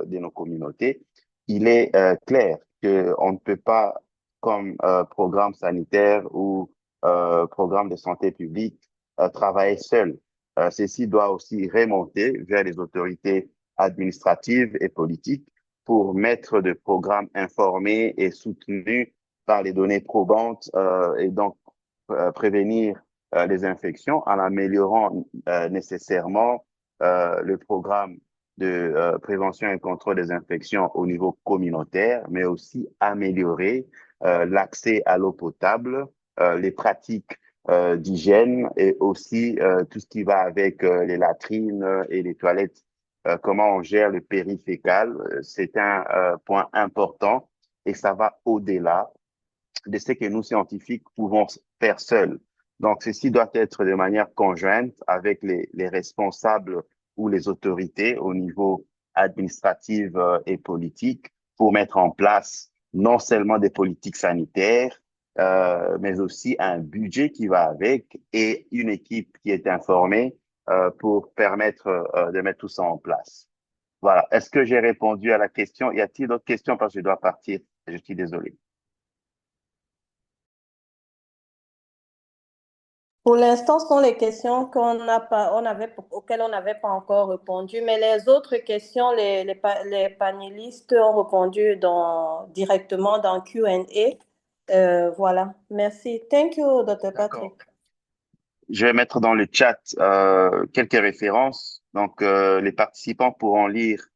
Speaker 5: de nos communautés, il est clair qu'on ne peut pas, comme programme sanitaire ou programme de santé publique, travailler seul. Ceci doit aussi remonter vers les autorités administratives et politiques pour mettre des programmes informés et soutenus par les données probantes et donc prévenir les infections en améliorant nécessairement le programme de prévention et contrôle des infections au niveau communautaire, mais aussi améliorer l'accès à l'eau potable, les pratiques d'hygiène et aussi tout ce qui va avec les latrines et les toilettes, comment on gère le périfécal. C'est un point important et ça va au-delà de ce que nous, scientifiques, pouvons faire seuls. Donc, ceci doit être de manière conjointe avec les responsables ou les autorités au niveau administratif et politique pour mettre en place non seulement des politiques sanitaires, mais aussi un budget qui va avec et une équipe qui est informée pour permettre de mettre tout ça en place. Voilà. Est-ce que j'ai répondu à la question? Y a-t-il d'autres questions parce que je dois partir? Je suis désolé.
Speaker 7: Pour l'instant, ce sont les questions auxquelles on n'avait pas encore répondu, mais les autres questions, les panélistes ont répondu directement dans Q&A. Voilà, merci. Thank you, Dr. Patrick.
Speaker 5: Je vais mettre dans le chat quelques références. Donc, les participants pourront lire,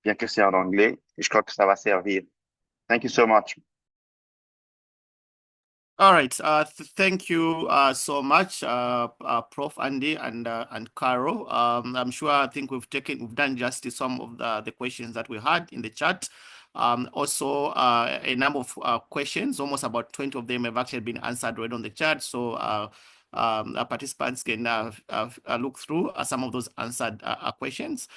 Speaker 5: bien que c'est en anglais, et je crois que ça va servir. Thank you so much.
Speaker 1: All right. Thank you so much, Prof. Andy and Caro. I'm sure I think we've done justice some of the questions that we had in the chat. Also, a number of questions, almost about 20 of them have actually been answered right on the chat. So our participants can look through some of those answered questions.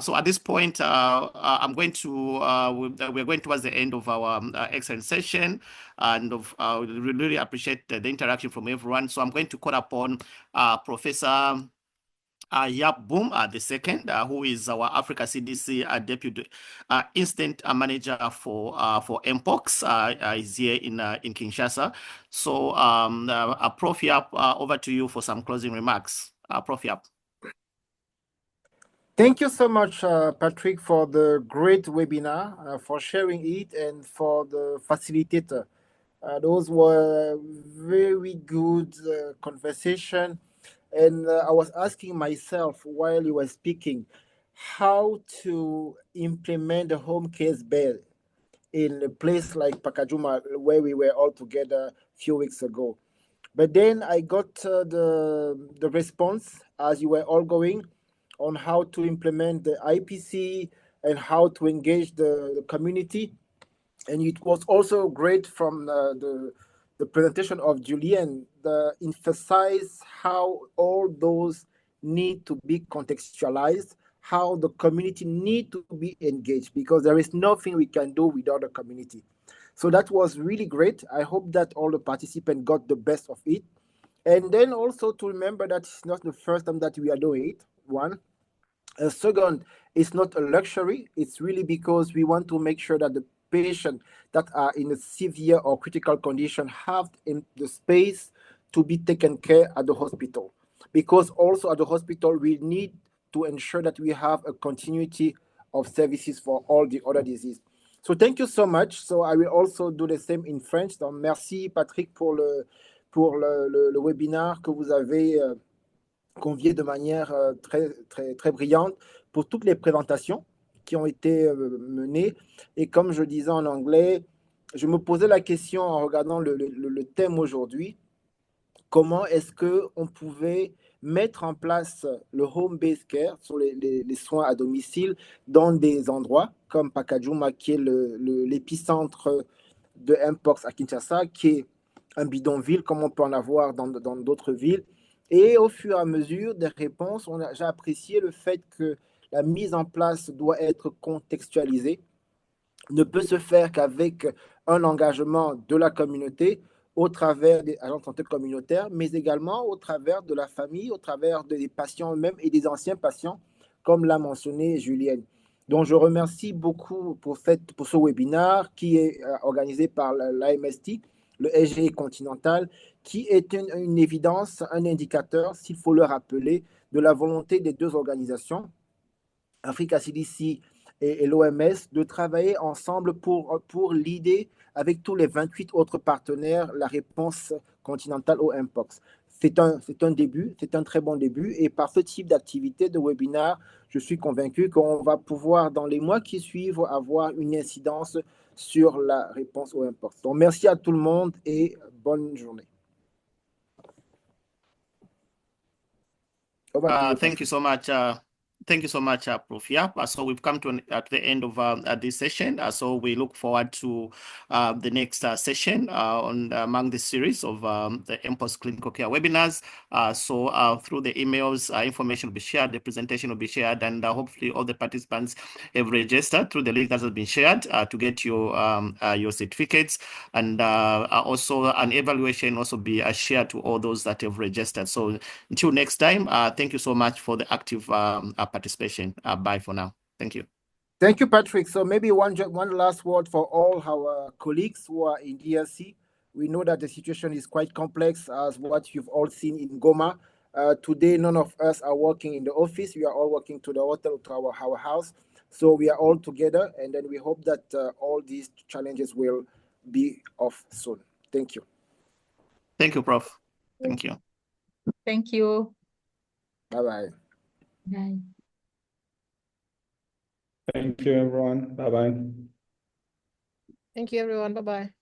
Speaker 1: So at this point, we're going towards the end of our excellent session, and we really appreciate the interaction from everyone. So I'm going to call upon Professor Yap Boom the second, who is our Africa CDC Deputy Instant Manager for Mpox, is here in Kinshasa. So Prof Yap, over to you for some closing remarks. Prof Yap.
Speaker 8: Thank you so much, Patrick, for the great webinar, for sharing it, and for the facilitator. Those were very good conversation. And I was asking myself while you were speaking, how to implement the home case bed in a place like Pakajuma, where we were all together a few weeks ago. But then I got the response as you were all going on how to implement the IPC and how to engage the community. And it was also great from the presentation of Julien, emphasize how all those need to be contextualized, how the community need to be engaged, because there is nothing we can do without the community. So that was really great. I hope that all the participants got the best of it. And then also to remember that it's not the first time that we are doing it, one. Second, it's not a luxury. It's really because we want to make sure that the patients that are in a severe or critical condition have in the space to be taken care at the hospital. Because also at the hospital, we need to ensure that we have a continuity of services for all the other diseases. So thank you so much. So I will also do the same in French. Donc merci Patrick pour le webinaire que vous avez convié de manière très brillante pour toutes les présentations qui ont été menées. Et comme je disais en anglais, je me posais la question en regardant le thème aujourd'hui, comment est-ce qu'on pouvait mettre en place le home-based care sur les soins à domicile dans des endroits comme Pacajuma, qui est l'épicentre de Mpox à Kinshasa, qui est un bidonville comme on peut en avoir dans d'autres villes. Et au fur et à mesure des réponses, j'ai apprécié le fait que la mise en place doit être contextualisée, ne peut se faire qu'avec un engagement de la communauté au travers des agents de santé communautaires, mais également au travers de la famille, au travers des patients eux-mêmes et des anciens patients, comme l'a mentionné Julienne. Donc, je remercie beaucoup pour ce webinaire qui est organisé par l'AMST, le SGI continental, qui est une évidence, un indicateur, s'il faut le rappeler, de la volonté des deux organisations, Africa CDC et l'OMS, de travailler ensemble pour l'idée avec tous les 28 autres partenaires, la réponse continentale au Mpox. C'est un début, c'est un très bon début. Et par ce type d'activité, de webinaire, je suis convaincu qu'on va pouvoir, dans les mois qui suivent, avoir une incidence sur la réponse au Mpox. Donc, merci à tout le monde et bonne journée.
Speaker 1: Thank you so much. Thank you so much, Prof. Yeah, so we've come to the end of this session. So we look forward to the next session among the series of the Mpox clinical care webinars. So through the emails, information will be shared, the presentation will be shared, and hopefully all the participants have registered through the link that has been shared to get your certificates, and also an evaluation also be shared to all those that have registered. So until next time, thank you so much for the active participation. Bye for now. Thank you.
Speaker 8: Thank you, Patrick. So maybe one last word for all our colleagues who are in DRC. We know that the situation is quite complex, as what you've all seen in Goma. Today, none of us are working in the office. We are all working to the hotel, to our house. So we are all together, and then we hope that all these challenges will be off soon. Thank you.
Speaker 1: Thank you, Prof. Thank you.
Speaker 6: Thank you.
Speaker 8: Bye-bye.
Speaker 6: Bye.
Speaker 3: Thank you, everyone. Bye-bye.
Speaker 4: Thank you, everyone. Bye-bye.